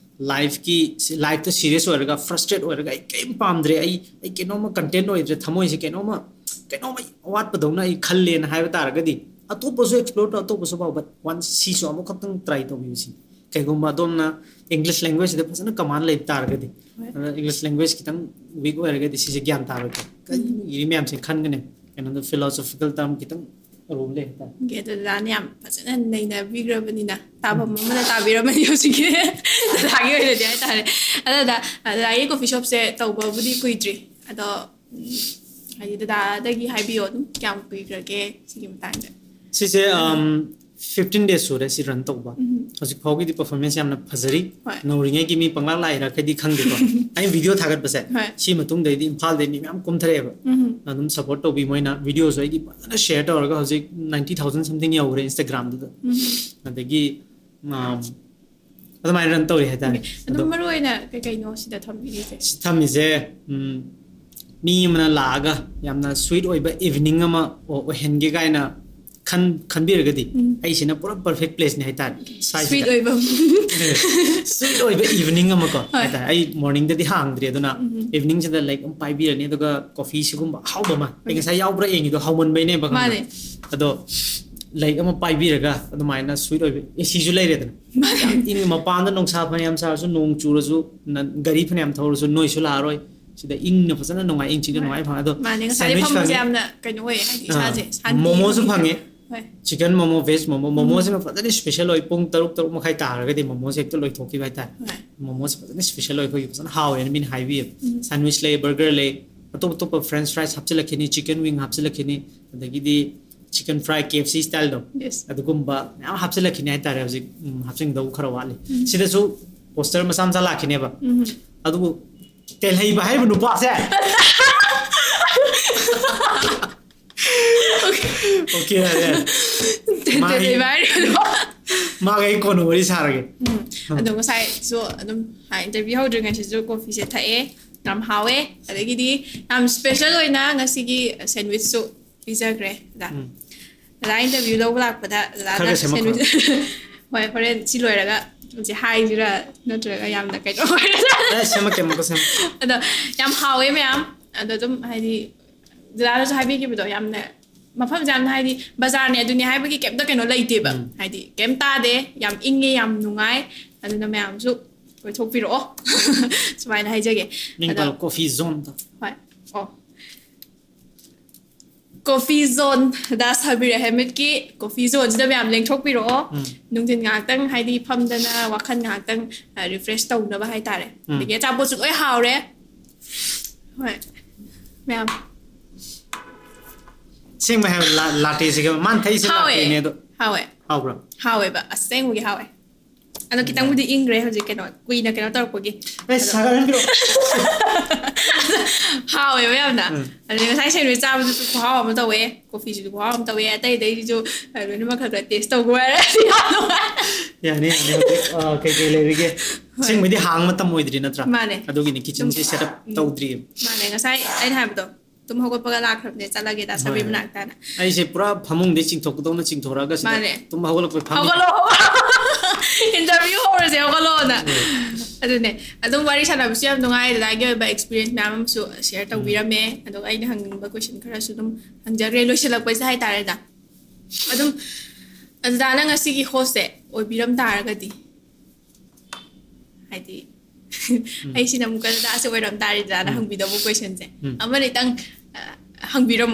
ꯂꯥꯏꯐꯇ ꯁꯤꯔꯤꯌꯁ ꯑꯣꯏꯔꯒ ꯐ꯭ꯔꯁꯇ꯭ꯔꯦꯠ ꯑꯣꯏꯔꯒ ꯑꯩ ꯀꯩꯝ ꯄꯥꯝꯗ꯭ꯔꯦ ꯑꯩ ꯀꯩꯅꯣꯝꯃ ꯀꯟꯇꯦꯟ ꯑꯣꯏꯗ꯭ꯔꯦ ꯊꯃꯣꯏꯁꯦ ꯀꯩꯅꯣꯝꯃ ꯑꯋꯥꯠꯄꯗꯧꯅ ꯑꯩ ꯈꯜꯂꯦꯅ ꯍꯥꯏꯕ ꯇꯥꯔꯒꯗꯤ ꯑꯇꯣꯞꯄꯁꯨ ꯑꯦꯛꯁꯄ꯭ꯂꯣꯔ ꯇꯧ ꯑꯇꯣꯞꯄꯁꯨ ꯐꯥꯎ ꯕꯠ ꯋꯥꯟꯁ ꯁꯤꯁꯨ ꯑꯃꯨꯛꯈꯛꯇꯪ ꯇ꯭ꯔꯥꯏ ꯇꯧꯕꯤꯌꯨ ꯀꯩꯒꯨꯝꯕ ꯑꯗꯣꯝꯅ ꯏꯪꯂꯤꯁ ꯂꯦꯡꯒ꯭ꯋꯦꯖꯁꯤꯗ ꯐꯖꯅ ꯀꯃꯥꯟ ꯂꯩꯕ ꯇꯥꯔꯒꯗꯤ ꯏꯪꯂꯤꯁ ꯂꯦꯡꯒ꯭ꯋꯦꯖ ꯈꯤꯇꯪ ꯋꯤꯛ ꯑꯣꯏꯔꯒꯗꯤ ꯁꯤꯁꯦ ꯒ꯭ꯌꯥꯟ ꯇꯥꯔꯣꯏꯀꯣ ꯀꯔꯤꯅꯣ ꯏꯔꯤ ꯃꯌꯥꯝꯁꯦ ꯈꯟꯒꯅꯤ ꯀꯩꯅꯣꯗ ꯐꯤꯂꯣꯁꯣꯐꯤꯀꯦꯜ ꯇꯔꯝ ꯈꯤꯇꯪ ꯑꯔꯨꯕ ꯂꯩ ꯍꯥꯏꯇꯥꯔꯦ ꯑꯗꯣ ꯗꯗꯥꯅ ꯌꯥꯝ ꯐꯖꯅ ꯅꯩꯅꯕꯤꯈ꯭ꯔꯕꯅꯤꯅ ꯇꯥꯐꯝ ꯑꯃꯗ ꯇꯥꯕꯤꯔꯝꯃꯅꯤ ꯍꯧꯖꯤꯛꯀꯤ ꯗꯗꯥꯒꯤ ꯑꯣꯏꯅꯗꯤ ꯍꯥꯏꯇꯥꯔꯦ ꯑꯗꯣ ꯗꯗꯥꯒꯤ ꯀꯣꯐꯤ ꯁꯣꯞꯁꯦ ꯇꯧꯕꯕꯨꯗꯤ ꯀꯨꯏꯗ꯭ꯔꯤ ꯑꯗꯣ ꯍꯥꯏꯗꯤ ꯗꯗꯥꯗꯒꯤ ꯍꯥꯏꯕꯤꯌꯣ ꯑꯗꯨꯝ ꯀꯌꯥꯝ ꯀꯨꯏꯈ꯭ꯔꯒꯦ ꯁꯤꯒꯤ ꯃꯇꯥꯡꯗ ꯁꯤꯁꯦ 15 days ꯁꯨꯔꯦ ꯁꯤ ꯔꯟ ꯇꯧꯕ ꯍꯧꯖꯤꯛ ꯐꯥꯎꯒꯤꯗꯤ ꯄꯔꯐꯣꯔꯃꯦꯟꯁ ꯌꯥꯝꯅ ꯐꯖꯔꯤ ꯅꯧꯔꯤꯉꯩꯒꯤ ꯃꯤ ꯄꯪꯂꯥꯛ ꯂꯥꯛꯏꯔꯈꯩꯗꯤ ꯈꯪꯗꯦꯀꯣ ꯑꯩꯅ ꯚꯤꯗꯤꯑꯣ ꯊꯥꯒꯠꯄꯁꯦ ꯁꯤ ꯃꯇꯨꯡꯗꯩꯗꯤ ꯏꯝꯐꯥꯜꯗꯩ ꯃꯤ ꯃꯌꯥꯝ ꯀꯨꯝꯊꯔꯛꯑꯦꯕ ꯑꯗꯨꯝ ꯁꯞꯄꯣꯔꯠ ꯇꯧꯕꯤ ꯃꯣꯏꯅ ꯚꯤꯗꯤꯑꯣꯁꯨ ꯑꯩꯗꯤ ꯐꯖꯅ ꯁꯦꯌꯔ ꯇꯧꯔꯒ ꯍꯧꯖꯤꯛ 90,000 ꯁꯝꯊꯤꯡ ꯌꯧꯔꯦ ꯏꯟꯁꯇꯥꯒ꯭ꯔꯥꯝꯗꯨꯗ ꯑꯗꯒꯤ ꯑꯗꯨꯃꯥꯏꯅ ꯔꯟ ꯇꯧꯔꯤ ꯍꯥꯏꯇꯥꯔꯦ ꯑꯗꯨꯝ ꯃꯔꯨꯑꯣꯏꯅ ꯀꯩꯀꯩꯅꯣ ꯁꯤꯗ ꯊꯝꯕꯤꯔꯤꯁꯦ ꯊꯝꯃꯤꯁꯦ ꯃꯤ ꯑꯃꯅ ꯂꯥꯛꯑꯒ ꯌꯥꯝꯅ ꯁ꯭ꯋꯤꯠ ꯑꯣꯏꯕ ꯏꯚꯤꯅꯤꯡ ꯑꯃ ꯑꯣꯏꯍꯟꯒꯦ ꯀꯥꯏꯅ ꯈꯟꯕꯤꯔꯒꯗꯤ ꯑꯩꯁꯤꯅ ꯄꯨꯔꯥ ꯄꯔꯐꯦꯛ ꯄ꯭ꯂꯦꯁꯅꯤ ꯍꯥꯏꯇꯥꯔꯦ ꯁ꯭ꯋꯤꯠ ꯑꯣꯏꯕ ꯁ꯭ꯋꯤꯠ ꯑꯣꯏꯕ ꯏꯚꯤꯅꯤꯡ ꯑꯃ ꯀꯣ ꯍꯥꯏꯇꯥꯔꯦ ꯑꯩ ꯃꯣꯔꯅꯤꯡꯗꯗꯤ ꯍꯥꯡꯗ꯭ꯔꯤ ꯑꯗꯨꯅ ꯏꯚꯤꯅꯤꯡꯁꯤꯗ ꯂꯥꯏꯛ ꯑꯃ ꯄꯥꯏꯕꯤꯔꯅꯤ ꯑꯗꯨꯒ ꯀꯣꯐꯤ ꯁꯤꯒꯨꯝꯕ ꯑꯍꯥꯎꯕ ꯑꯃ ꯑꯩ ꯉꯁꯥꯏ ꯌꯥꯎꯕ꯭ꯔꯥ ꯌꯦꯡꯉꯤꯗꯣ ꯍꯥꯎꯃꯟꯕꯩꯅꯦꯕ ꯈꯪꯕ꯭ꯔꯥ ꯑꯗꯣ ꯂꯥꯏꯛ ꯑꯃ ꯄꯥꯏꯕꯤꯔꯒ ꯑꯗꯨꯃꯥꯏꯅ ꯁ꯭ꯋꯤꯠ ꯑꯣꯏꯕ ꯑꯦꯁꯤꯁꯨ ꯂꯩꯔꯦꯗꯅ ꯌꯥꯝ ꯏꯪꯉꯤ ꯃꯄꯥꯟꯗ ꯅꯨꯡꯁꯥ ꯐꯅꯌꯥꯝ ꯁꯥꯔꯁꯨ ꯅꯣꯡ ꯆꯨꯔꯁꯨ ꯒꯥꯔꯤ ꯐꯅꯌꯥꯝ ꯊꯧꯔꯁꯨ ꯅꯣꯏꯁꯨ ꯂꯥꯛꯑꯔꯣꯏ ꯁꯤꯗ ꯏꯪꯅ ꯐꯖꯅ ꯅꯨꯡꯉꯥꯏ ꯏꯪꯆꯤꯛꯅ ꯅꯨꯡꯉꯥꯏ ꯐꯪꯉꯦ ꯑꯗꯣ ꯁꯦꯟꯗꯋꯤꯆ ꯐꯪꯉꯦ ꯌꯥꯝꯅ ꯀꯩꯅꯣ ꯑꯣꯏ ꯍꯥꯏꯗꯤ ꯏꯁꯥꯁꯦ ꯃꯣꯃꯣꯁꯨ ꯐꯪꯉꯦ ꯆꯤꯀꯟ ꯃꯣꯃꯣ ꯚꯦꯖ ꯃꯣꯃꯣ ꯃꯣꯃꯣꯁꯤꯅ ꯐꯖꯅ ꯁ꯭ꯄꯦꯁꯦꯜ ꯑꯣꯏ ꯄꯨꯡ 6-6:30 ꯇꯥꯔꯒꯗꯤ ꯃꯣꯃꯣꯁꯦ ꯍꯦꯛꯇ ꯂꯣꯏꯊꯣꯛꯈꯤꯕ ꯍꯥꯏꯇꯥꯔꯦ ꯃꯣꯃꯣꯁꯦ ꯐꯖꯅ ꯁ꯭ꯄꯦꯁꯦꯜ ꯑꯣꯏ ꯑꯩꯈꯣꯏꯒꯤ ꯐꯖꯅ ꯍꯥꯎꯋꯦꯅ ꯃꯤꯅ ꯍꯥꯏꯕꯤꯌꯦꯕ ꯁꯦꯟꯗꯋꯤꯆ ꯂꯩ ꯕꯔꯒꯔ ꯂꯩ ꯑꯇꯣꯞꯄ ꯐ꯭ꯔꯦꯟꯆ ꯐ꯭ꯔꯥꯏꯁ ꯍꯥꯞꯆꯤꯜꯂꯛꯈꯤꯅꯤ ꯆꯤꯀꯟ ꯋꯤꯡ ꯍꯥꯞꯆꯤꯜꯂꯛꯈꯤꯅꯤ ꯑꯗꯒꯤꯗꯤ ꯆꯤꯀꯟ ꯐ꯭ꯔꯥꯏ KFC ꯁ꯭ꯇꯥꯏꯜꯗꯣ ꯑꯗꯨꯒꯨꯝꯕ ꯃꯌꯥꯝ ꯍꯥꯞꯆꯤꯜꯂꯛꯈꯤꯅꯤ ꯍꯥꯏꯇꯥꯔꯦ ꯍꯧꯖꯤꯛ ꯍꯥꯞꯆꯤꯟꯗꯧ ꯈꯔ ꯋꯥꯠꯂꯤ ꯁꯤꯗꯁꯨ poster masam sa lakhi ne ba adu tel hai ba hai bu nu pa se okay Tete vai. ma ga ko no ri sa ge Ado ngasai so adum interview ho dengan situ coffee se thae nam hawe adagi di am special oina ngasi gi sandwich so pizza gre da da interview lo lak pada da sandwich hoi pare si loiraga ji hai jira natraga yam da kai do sema ke mo ko sema ado yam hawe me am ado dum haidi da so habi ki bido yam ne mafam jam haidi bazar ne dunia hai bagi kep da keno leite ba haidi kem ta de yam inge yam nungai ado na me am su koi thok pi ro smai na hai jage ning bal coffee zone ta hoi oh coffee zone da sabi hemet ki coffee zone da me am leng thok pi ro nung tin ngak tang haidi pham da na wakhan ngak tang refresh tau na ba hai ta re dige cha bo su oi haw re hoi me am sing ma have latte se ke man thai se latte ne do hawe how bro hawe ba aseng wi hawe ano kitang mudi ingre hoje keno kui na keno tor pogi sa ga bro hawe we amna ano nga sai sen wi cha bu ku hawa mo to we coffee ju ku hawa mo to we tai dai ju ro ni ma kha taste to go ra ya ne ke le ri ge sing mi di hang ma tam moi dri na tra Mane. adu gi ni kitchen se setup tau dri ma ne nga sai ai ha bu to tum hogo paga la khap ne chala ge da sabi mna ta na ai se pura phamung de ching thok do na ching thora ga se Mane. tum ha gol ko pham hogo lo interview ho re hogo lo na adu ne adum wari sana bu siam dungai da ge ba experience ma am su share ta wi ra me adu ai na hang ba question khara su dum hang jare lo shalak pa sai ta re da adum adu da na ngasi gi host e oi biram ta ra ga di hai di ai sinam ka da se oi ram ta ri da na hang bi da bu question se amma ni tang hang bi ram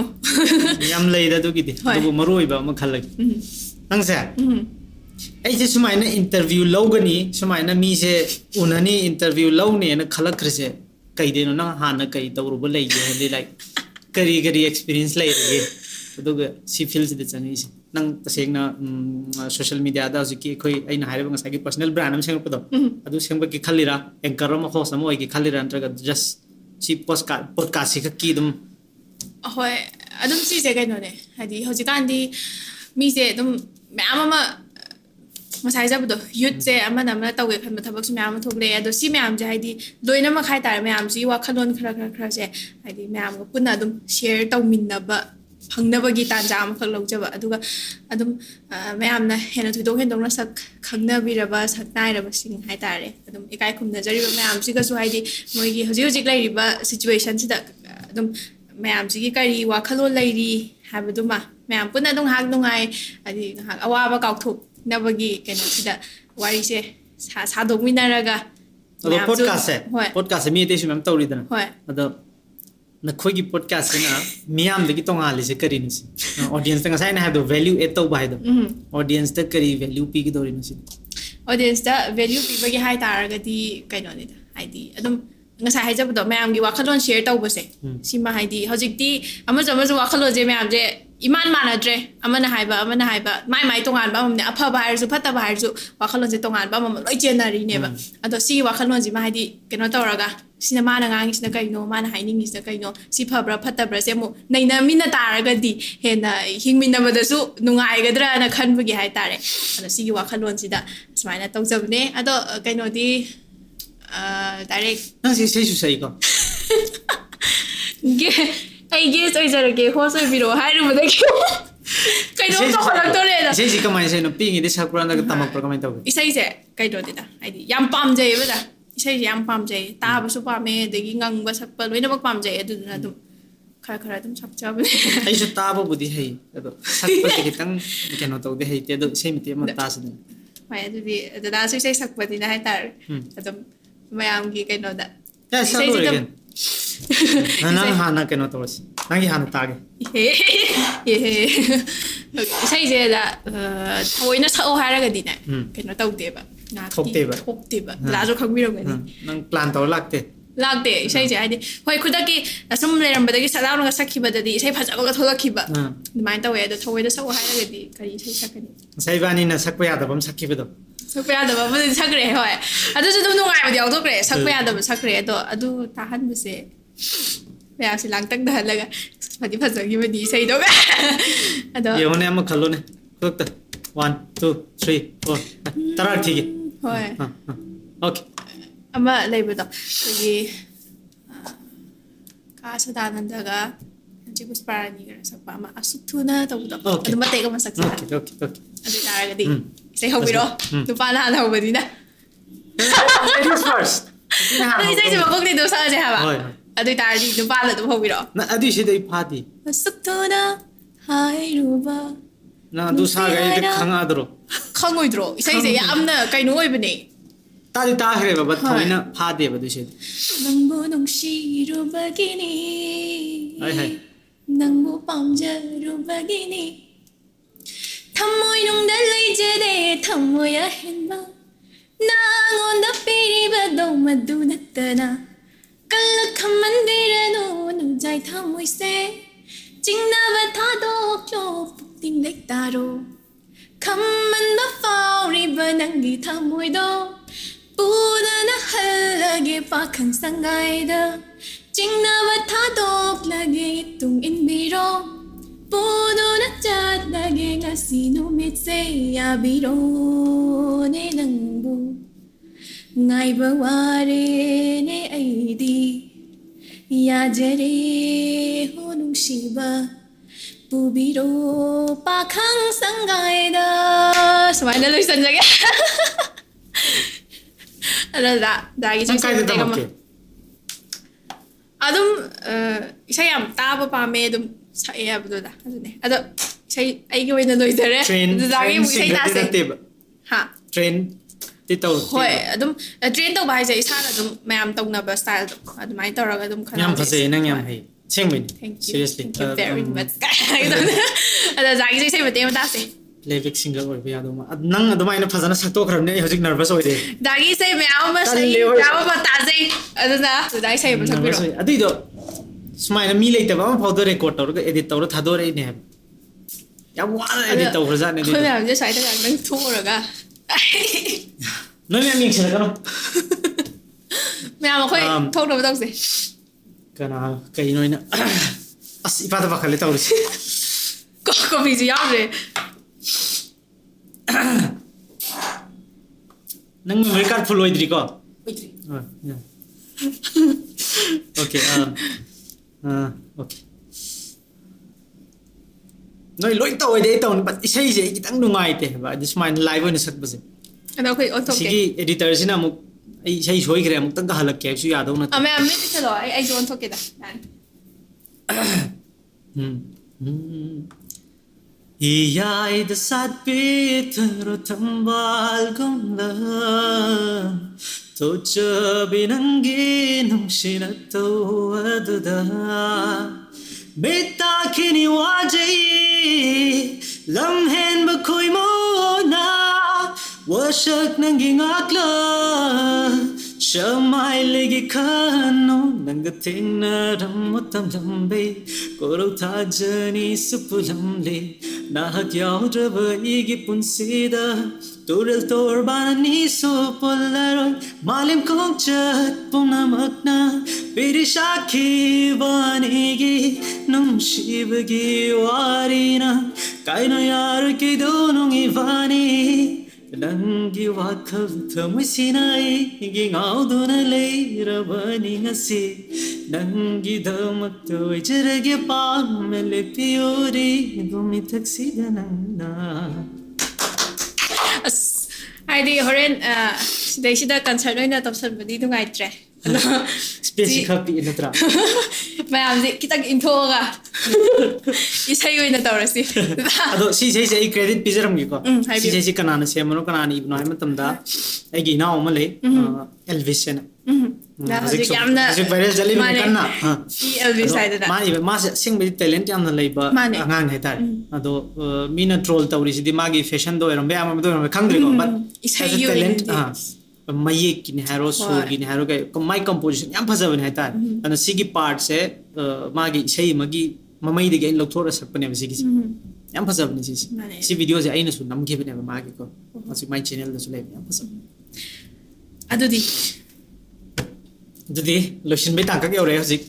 yam lei da du gi di Hoi. du maroi ba ma khalak nang se ai se sumai na interview lo ga ni sumai na mi se unani interview lo ne na khalak khre se kai de no na ha na kai tawru ba lei ge le like kari experience lai ge du ga si feel se de changi se nang taseng na social media da zu ki khoi ai na hare ba ngai personal brand am seng pa do adu seng ba ki khalira anchor ma host am oi ki khalira antra just si podcast si ka ki dum hoi adum si se kai no ne hadi hoji kan di mi se dum me ama masai ja bu do youth se ama na ma taw ge khan ma thabak su me ama thok le ado si me am ja hadi loina ma khai tar me am si wa khalon khra se hadi me am ga punna dum share taw min na ba phangna ba gi tan ja am khak lok ja ba aduga adum me am na hena thu do hen dong na sak khangna bi ra ba sak nai ra ba sing hai tar re adum ekai khum na jari ba me am si ga su hadi moi gi hoji hoji lai ri ba situation si da adum mayam sigi kari wa khalo lairi habaduma mayam puna dong hak dungai adi hak awa ba kauk thup nabagi kena sida wari se sa dog minaraga ado podcast mi te sumam tawri dana hoi ado na khoi gi podcast na miam de gi tonga li se kari ni audience ta ngai na have the value eto bai do audience ta kari value pi gi do ni si audience da value pi bagi hai taraga di kaino ni da haidi adum ngasai hai jabdo mayam gi wakhalon share tawbase sima haidi hojikti amajo wakhalo je mayam je iman manadre amana haiba mai tongan ba mamne apha ba harsu phata ba harsu wakhalon je tongan ba mam loi chenari ne ba ado si wakhalon ji ma haidi keno tawraga sina mana ngang sina kaino mana haining sina kaino si phabra phata bra se mu naina mina taraga di hena hingmina badasu nungai gadra na khan bagi hai tare ado si wakhalon ji da smaina tawjabne ado kaino di direct na si su sai ko ge ai ge soi jara ge ho soi biro hai ru da ke kai do to holak to le da si ka mai se no pi ngi de sakura na tamak pro kamai taw isai se kai do da ai di yam pam jai ba da isai yam pam jai ta ba su pa me de gi ngang ba sak pa loina ba pam jai adu na dum khara dum sak cha ba ai su ta ba budi hai ado sak pa ki tang ke no taw de hai te do se mi te ma ta se mai adu di da su sai sak pa di na hai tar adum mayam gi kai no da ya sa do again nang hana ke no taw nang hana ta ge isai je da thoina sa o haraga di na kai no taw de ba na thok de ba la jo khang bi ro ga ni nang plan taw lakte lakte isai je ai hoi khuda ki asum le ram ba da gi sadao nga sakhi ba da di isai phaja ga tholakhi ba mai taw e da thoina sa o haraga di kari isai sakani sai bani na sakpa ya da bam sakhi be do ꯁꯛꯄ ꯌꯥꯗꯕ ꯑꯃꯗꯤ ꯁꯛꯈ꯭ꯔꯦ ꯍꯣꯏ ꯑꯗꯨꯁꯨ ꯑꯗꯨꯝ ꯅꯨꯡꯉꯥꯏꯕꯗꯤ ꯌꯥꯎꯊꯣꯛꯈ꯭ꯔꯦ ꯁꯛꯄ ꯌꯥꯗꯕ ꯁꯛꯈ꯭ꯔꯦ ꯑꯗꯣ ꯇꯥꯍꯟꯕꯁꯦ ꯃꯌꯥꯝꯁꯦ ꯂꯥꯡꯇꯛꯅꯍꯜꯂꯒ ꯐꯗꯤ ꯐꯖꯈꯤꯕꯅꯤ ꯏꯁꯩꯗꯣ ꯑꯗꯣ ꯌꯦꯡꯉꯣꯅꯦ ꯑꯃ ꯈꯜꯂꯣꯅꯦ ꯈꯨꯗꯛꯇ 1 2 3 4 ꯇꯔꯥ ꯊꯤꯒꯦ ꯍꯣꯏ ꯑꯣꯀꯦ ꯑꯃ ꯂꯩꯕꯗꯣ ꯑꯩꯈꯣꯏꯒꯤ ꯀꯥ ꯁꯗꯥꯅꯟꯗꯒ ꯍꯧꯖꯤꯛ ꯄꯨꯁꯄꯥꯔꯥꯅꯤꯒ ꯁꯛꯄ ꯑꯃ ꯑꯁꯨꯛ ꯊꯨꯅ ꯇꯧꯕꯗꯣ Okay. ꯑꯗꯨ ꯃꯇꯦꯛ ꯑꯃ ꯁꯛꯁꯦ ꯑꯣꯀꯦ ꯑꯣꯀꯦ ꯑꯣꯀꯦ ꯑꯗꯨ ꯑꯣꯏꯇꯥꯔꯒꯗꯤ ꯎꯝ. ꯏꯁꯩ ꯍꯧꯕꯤꯔꯣ ꯎꯝ. ꯅꯨꯄꯥꯅ ꯍꯥꯟꯅ ꯍꯧꯕꯅꯤꯅ ladies first ꯑꯗꯨ ꯏꯁꯩꯁꯦ ꯃꯀꯣꯛꯇꯤ ꯑꯗꯨꯝ ꯁꯛꯑꯁꯦ ꯍꯥꯏꯕ ꯍꯣꯏ ꯑꯗꯨ ꯑꯣꯏꯇꯥꯔꯗꯤ ꯅꯨꯄꯥꯅ ꯑꯗꯨꯝ ꯍꯧꯕꯤꯔꯛꯑꯣ ꯑꯗꯨꯏꯁꯤꯗ ꯑꯩ ꯐꯥꯗꯦ ꯑꯁꯨꯛ ꯊꯨꯅ ꯍꯥꯏꯔꯨꯕ ꯅꯪ ꯑꯗꯨ ꯁꯥꯒ ꯑꯩꯗꯤ ꯈꯪꯉꯛꯑꯗ꯭ꯔꯣ ꯈꯪꯉꯣꯏꯗ꯭ꯔꯣ ꯏꯁꯩꯁꯦ ꯌꯥꯝꯅ ꯀꯩꯅꯣ ꯑꯣꯏꯕꯅꯦ ꯇꯥꯗꯤ ꯇꯥꯈ꯭ꯔꯦꯕ ꯕꯠ ꯍꯣꯏ. ꯊꯑꯣꯏꯅ ꯐꯥꯗꯦꯕ ꯑꯗꯨꯏꯁꯤꯗ ꯅꯪꯕꯨ ꯅꯨꯡꯁꯤꯔꯨꯕꯒꯤꯅꯤ ꯍꯥꯏ ꯍꯥꯏ ꯅꯪꯕꯨ ꯄꯥꯝꯖꯔꯨꯕꯒꯤꯅꯤ ꯊꯃꯣꯏꯅꯨꯡꯗ ꯂꯩꯖꯔꯦ ꯊꯃꯣꯏ ꯑꯍꯦꯟꯕ ꯅꯉꯣꯟꯗ ꯄꯤꯔꯤꯕꯗꯣ ꯃꯗꯨ ꯅꯠꯇꯅ ꯀꯜꯂꯛꯈꯃꯟꯕꯤꯔꯅꯨ ꯅꯨꯡꯖꯥꯏ ꯊꯃꯣꯏꯁꯦ ꯆꯤꯡꯅꯕ ꯊꯥꯗꯣꯛꯂꯣ ꯄꯨꯛꯅꯤꯡ ꯂꯩꯇꯥꯔꯣ ꯈꯝꯃꯟꯕ ꯐꯥꯎꯔꯤꯕ ꯅꯪꯒꯤ ꯊꯃꯣꯏꯗꯣ ꯄꯨꯗꯅ ꯍꯜꯂꯒꯦ ꯄꯥꯈꯪ ꯁꯪꯒꯥꯏꯗ ꯆꯤꯡꯅꯕ ꯊꯥꯗꯣꯛꯂꯒꯦ ꯇꯨꯡ 인비로 ꯄꯨꯗꯨꯅ ꯆꯠꯂꯒꯦ ꯉꯁꯤ ꯅꯨꯃꯤꯠꯁꯦ ꯌꯥꯕꯤꯔꯣꯅꯦ ꯅꯪꯕꯨ ꯉꯥꯏꯕ ꯋꯥꯔꯦꯅꯦ ꯑꯩꯗꯤ ꯌꯥꯖꯔꯦ ꯍꯣ ꯅꯨꯡꯁꯤꯕ ꯄꯨꯕꯤꯔꯣ ꯄꯥꯈꯪ ꯁꯪꯒꯥꯏꯗ ꯁꯨꯃꯥꯏꯅ ꯂꯣꯏꯁꯟꯖꯒꯦ ꯑꯗꯨꯗ ꯗꯥꯒꯤ ꯅꯪ ꯀꯥꯏꯗ ꯇꯝꯃꯛꯀꯦ ꯑꯗꯨꯝ ꯏꯁꯩ ꯌꯥꯝ ꯇꯥꯕ ꯄꯥꯝꯃꯦ ꯑꯗꯨꯝ ꯁꯛꯑꯦ ꯍꯥꯏꯕꯗꯨꯗ ꯑꯗꯨꯅꯦ ꯑꯗꯣ ꯏꯁꯩ ꯑꯩꯒꯤ ꯑꯣꯏꯅ ꯂꯣꯏꯖꯔꯦ ꯇ꯭ꯔꯦꯟ ꯑꯃꯨꯛ ꯏꯁꯩ ꯁꯤꯡꯒꯔꯗꯤ ꯇꯥꯁꯦ ꯅꯠꯇꯦꯕ ꯍꯥ ꯇ꯭ꯔꯦꯟꯗꯤ ꯇꯧꯔꯛꯇꯦꯕ ꯍꯣꯏ ꯑꯗꯨꯝ ꯇ꯭ꯔꯦꯟ ꯇꯧꯕ ꯍꯥꯏꯁꯦ ꯏꯁꯥꯅ ꯑꯗꯨꯝ ꯃꯌꯥꯝ ꯇꯧꯅꯕ ꯁ꯭ꯇꯥꯏꯜꯗꯣ ꯑꯗꯨꯃꯥꯏꯅ ꯇꯧꯔꯒ ꯑꯗꯨꯝ ꯌꯥꯝ ꯈꯟꯅꯕ ꯐꯖꯩ ꯅꯪ ꯌꯥꯝ ꯍꯩ ꯑꯁꯦꯡꯕꯩꯅꯤ Thank you. seriously Thank you very much. ꯑꯗ ꯖꯥꯒꯤꯁꯦ ꯏꯁꯩ ꯃꯇꯦꯛ ꯑꯃ ꯇꯥꯁꯦ ꯄ꯭ꯂꯦꯕꯦꯛ ꯁꯤꯡꯒꯔ ꯑꯣꯏꯕ ꯌꯥꯗꯧ ꯅꯪ ꯑꯗꯨꯃꯥꯏꯅ ꯐꯖꯅ ꯁꯛꯇꯣꯛꯈ꯭ꯔꯕꯅꯤ ꯑꯩ ꯍꯧꯖꯤꯛ ꯅꯔꯚꯁ ꯑꯣꯏꯔꯦ ꯗꯥꯒꯤ ꯏꯁꯩ ꯃꯌꯥꯝ ꯑꯃ ꯁꯛꯏ ꯇꯜꯂꯦ ꯍꯣꯏ. ꯃꯌꯥꯝ ꯑꯃ ꯇꯥꯖꯩ ꯑꯗꯨꯅ ꯗꯥ ꯏꯁꯩ ꯑꯃ ꯅꯔꯚꯁ ꯁꯛꯄꯤꯔꯣ ꯑꯣꯏ ꯑꯗꯨꯏꯗꯣ ꯁꯨꯃꯥꯏꯅ ꯃꯤ ꯂꯩꯇꯕ ꯑꯃ ꯐꯥꯎꯗ ꯔꯦꯀꯣꯔꯠ ꯇꯧꯔꯒ ꯑꯦꯗꯤꯠ ꯇꯧꯔ ꯊꯥꯗꯣꯔꯛꯏꯅꯦ ꯍꯥꯏꯕ ꯌꯥꯝ ꯋꯥꯅ ꯑꯦꯗꯤꯠ ꯇꯧꯈ꯭ꯔꯖꯥꯠꯅꯦ ꯑꯩꯈꯣꯏ ꯑꯗꯨꯏꯗꯣ ꯃꯌꯥꯝꯁꯦ ꯁ꯭ꯋꯥꯏꯗ ꯉꯥꯛꯇꯪ ꯊꯣꯛꯎꯔꯒ ꯅꯣꯏ ꯃꯌꯥꯝ ꯌꯦꯡꯁꯤꯜꯂꯛꯀꯅꯣ ꯃꯌꯥꯝ ꯑꯩꯈꯣꯏ ꯊꯣꯛꯅꯕ ꯇꯧꯁꯦ ꯀꯅꯥ ꯀꯩꯅꯣꯅ ꯑꯁ ꯏꯄꯥꯗ ꯄꯥꯈꯠꯂꯦ ꯇꯧꯔꯤꯁꯦ ꯀꯣꯐꯤꯁꯨ ꯌꯥꯎꯗ꯭ꯔꯦ ꯅꯪ ꯃꯦꯃꯣꯔꯤ ꯀꯥꯔꯗ ꯐꯨꯜ ꯑꯣꯏꯗ꯭ꯔꯤꯀꯣ ꯑꯣꯏꯗ꯭ꯔꯤ ꯑꯣꯀꯦ ꯑꯣꯀꯦ ꯅꯣꯏ ꯂꯣꯏ ꯇꯧꯋꯦꯗꯤ ꯑꯩ ꯇꯧꯅꯤ ꯕꯠ ꯏꯁꯩꯁꯦ ꯑꯩ ꯈꯤꯇꯪ ꯅꯨꯡꯉꯥꯏꯇꯦ ꯍꯥꯏꯕ ꯑꯗꯨ ꯁꯨꯃꯥꯏꯅ ꯂꯥꯏꯚ ꯑꯣꯏꯅ ꯁꯛꯄꯁꯦ ꯑꯗꯣ ꯑꯩꯈꯣꯏ ꯑꯣꯟꯊꯣꯛꯀꯦ ꯁꯤꯒꯤ ꯑꯦꯗꯤꯇꯔꯁꯤꯅ ꯑꯃꯨꯛ ꯑꯩ ꯏꯁꯩ ꯁꯣꯏꯈ꯭ꯔꯦ ꯑꯃꯨꯛꯇꯪꯒ ꯍꯜꯂꯛꯀꯦ ꯍꯥꯏꯕꯁꯨ ꯌꯥꯗꯧ ꯅꯠꯇꯦ ꯃꯌꯥꯝ ꯃꯤꯠ ꯆꯠꯂꯣ ꯑꯩꯁꯨ ꯑꯣꯟꯊꯣꯛꯀꯦꯗ ꯌꯥꯅꯤ 이야이드 삿빛으로 탐발건다 도첩이는 기능시나 또와두다 메타키니 와제이 람헨 바코이 모나 워셔크 난기악라 셔마일리기 카노 난가팅나람 못함 잠베 고로타전이 수풀함레 나학 여드러버 이기 뿐시다 또를 돌바니 소폴라로 말림 공적 봄나막나 비리샤키 바니기 numshib기 와리나 까이노 야르기 도농이 바니 ꯅꯪꯒꯤ ꯋꯥꯈꯜ ꯊꯃꯣꯏꯁꯤꯅ ꯑꯩꯒꯤ ꯉꯥꯎꯗꯨꯅ ꯂꯩꯔꯕꯅꯤ ꯉꯁꯤ ꯅꯪꯒꯤꯗꯃꯛꯇ ꯑꯣꯏꯖꯔꯒꯦ ꯄꯥꯝꯃꯦ ꯂꯦꯞꯄꯤꯌꯣꯔꯤ ꯃꯤꯊꯛꯁꯤꯗ ꯅꯪꯅ ꯑꯁ ꯍꯥꯏꯗꯤ ꯍꯣꯔꯦꯟ ꯁꯤꯗꯩꯁꯤꯗ ꯀꯟꯁꯔꯠ ꯑꯣꯏꯅ ꯇꯧꯁꯟꯕꯗꯤ ꯅꯨꯡꯉꯥꯏꯇ꯭ꯔꯦ ꯁ꯭ꯄꯦꯁꯁꯤ ꯈꯔ ꯄꯤꯛꯏ ꯅꯠꯇ꯭ꯔꯥ ꯃꯌꯥꯝꯁꯦ ꯈꯤꯇꯪ ꯏꯟꯊꯣꯛꯑꯒ ꯏꯁꯩ ꯑꯣꯏꯅ ꯇꯧꯔꯁꯤ ꯑꯗꯣ ꯁꯤ ꯏꯁꯩꯁꯦ ꯑꯩ ꯀ꯭ꯔꯦꯗꯤꯠ ꯄꯤꯖꯔꯝꯒꯦꯀꯣ ꯍꯥꯏꯕꯤꯌꯨ. ꯁꯤ ꯏꯁꯩꯁꯦ ꯀꯅꯥꯅ ꯁꯦꯝꯕꯅꯣ ꯀꯅꯥꯅ ꯏꯕꯅꯣ ꯍꯥꯏꯕ ꯃꯇꯝꯗ ꯑꯩꯒꯤ ꯏꯅꯥꯎ ꯑꯃ ꯂꯩ ꯑꯦꯜꯚꯤꯁ ꯍꯥꯏꯅ ꯍꯧꯖꯤꯛ ꯌꯥꯝꯅ ꯍꯧꯖꯤꯛ ꯚꯥꯏꯔꯦꯜ ꯆꯠꯂꯤꯕꯅꯤ ꯃꯥꯅꯦ. ꯀꯟꯅ 이 엘비스 하이드다. ꯃꯥ ꯏꯕ ꯃꯥꯁꯦ ꯑꯁꯦꯡꯕꯗꯤ ꯇꯦꯂꯦꯟꯠ ꯌꯥꯝꯅ ꯂꯩꯕ ꯃꯥꯅꯦ. ꯑꯉꯥꯡ ꯍꯥꯏꯇꯥꯔꯦ ꯑꯗꯣ ꯃꯤꯅ ꯇ꯭ꯔꯣꯜ ꯇꯧꯔꯤꯁꯤꯗꯤ ꯃꯥꯒꯤ ꯐꯦꯁꯟꯗ ꯑꯣꯏꯔꯝꯕ ꯌꯥꯝ ꯑꯃꯗ ꯑꯣꯏꯔꯝꯕ ꯈꯪꯗ꯭ꯔꯦꯀꯣ ꯕꯠ 이사이기 ꯇꯦꯂꯦꯟꯠ 어린이인데. ꯃꯌꯦꯛꯀꯤꯅꯤ ꯍꯥꯏꯔꯣ ꯁꯨꯔꯒꯤꯅꯤ ꯍꯥꯏꯔꯣ ꯃꯥꯏ ꯀꯝꯄꯣꯖꯤꯁꯟ ꯌꯥꯝ ꯐꯖꯕꯅꯤ ꯍꯥꯏꯇꯥꯔꯦ ꯑꯗꯨꯅ ꯁꯤꯒꯤ ꯄꯥꯔꯠꯁꯦ ꯃꯥꯒꯤ ꯏꯁꯩ ꯑꯃꯒꯤ ꯃꯃꯩꯗꯒꯤ ꯑꯩꯅ ꯂꯧꯊꯣꯛꯑꯒ ꯁꯛꯄꯅꯦꯕ ꯁꯤꯒꯤꯁꯦ ꯌꯥꯝ ꯐꯖꯕꯅꯤ ꯁꯤꯁꯦ ꯃꯥꯅꯦ. ꯁꯤ ꯚꯤꯗꯤꯑꯣꯁꯦ ꯑꯩꯅꯁꯨ ꯅꯝꯈꯤꯕꯅꯦꯕ ꯃꯥꯒꯤꯀꯣ ꯍꯧꯖꯤꯛ ꯃꯥꯏ ꯆꯦꯅꯦꯜꯗꯁꯨ ꯂꯩꯕ ꯌꯥꯝ ꯐꯖꯕ ꯑꯗꯨꯗꯤ ꯑꯗꯨꯗꯤ ꯂꯣꯏꯁꯤꯟꯕꯩ ꯇꯥꯡꯀꯛ ꯌꯧꯔꯛꯑꯦ ꯍꯧꯖꯤꯛ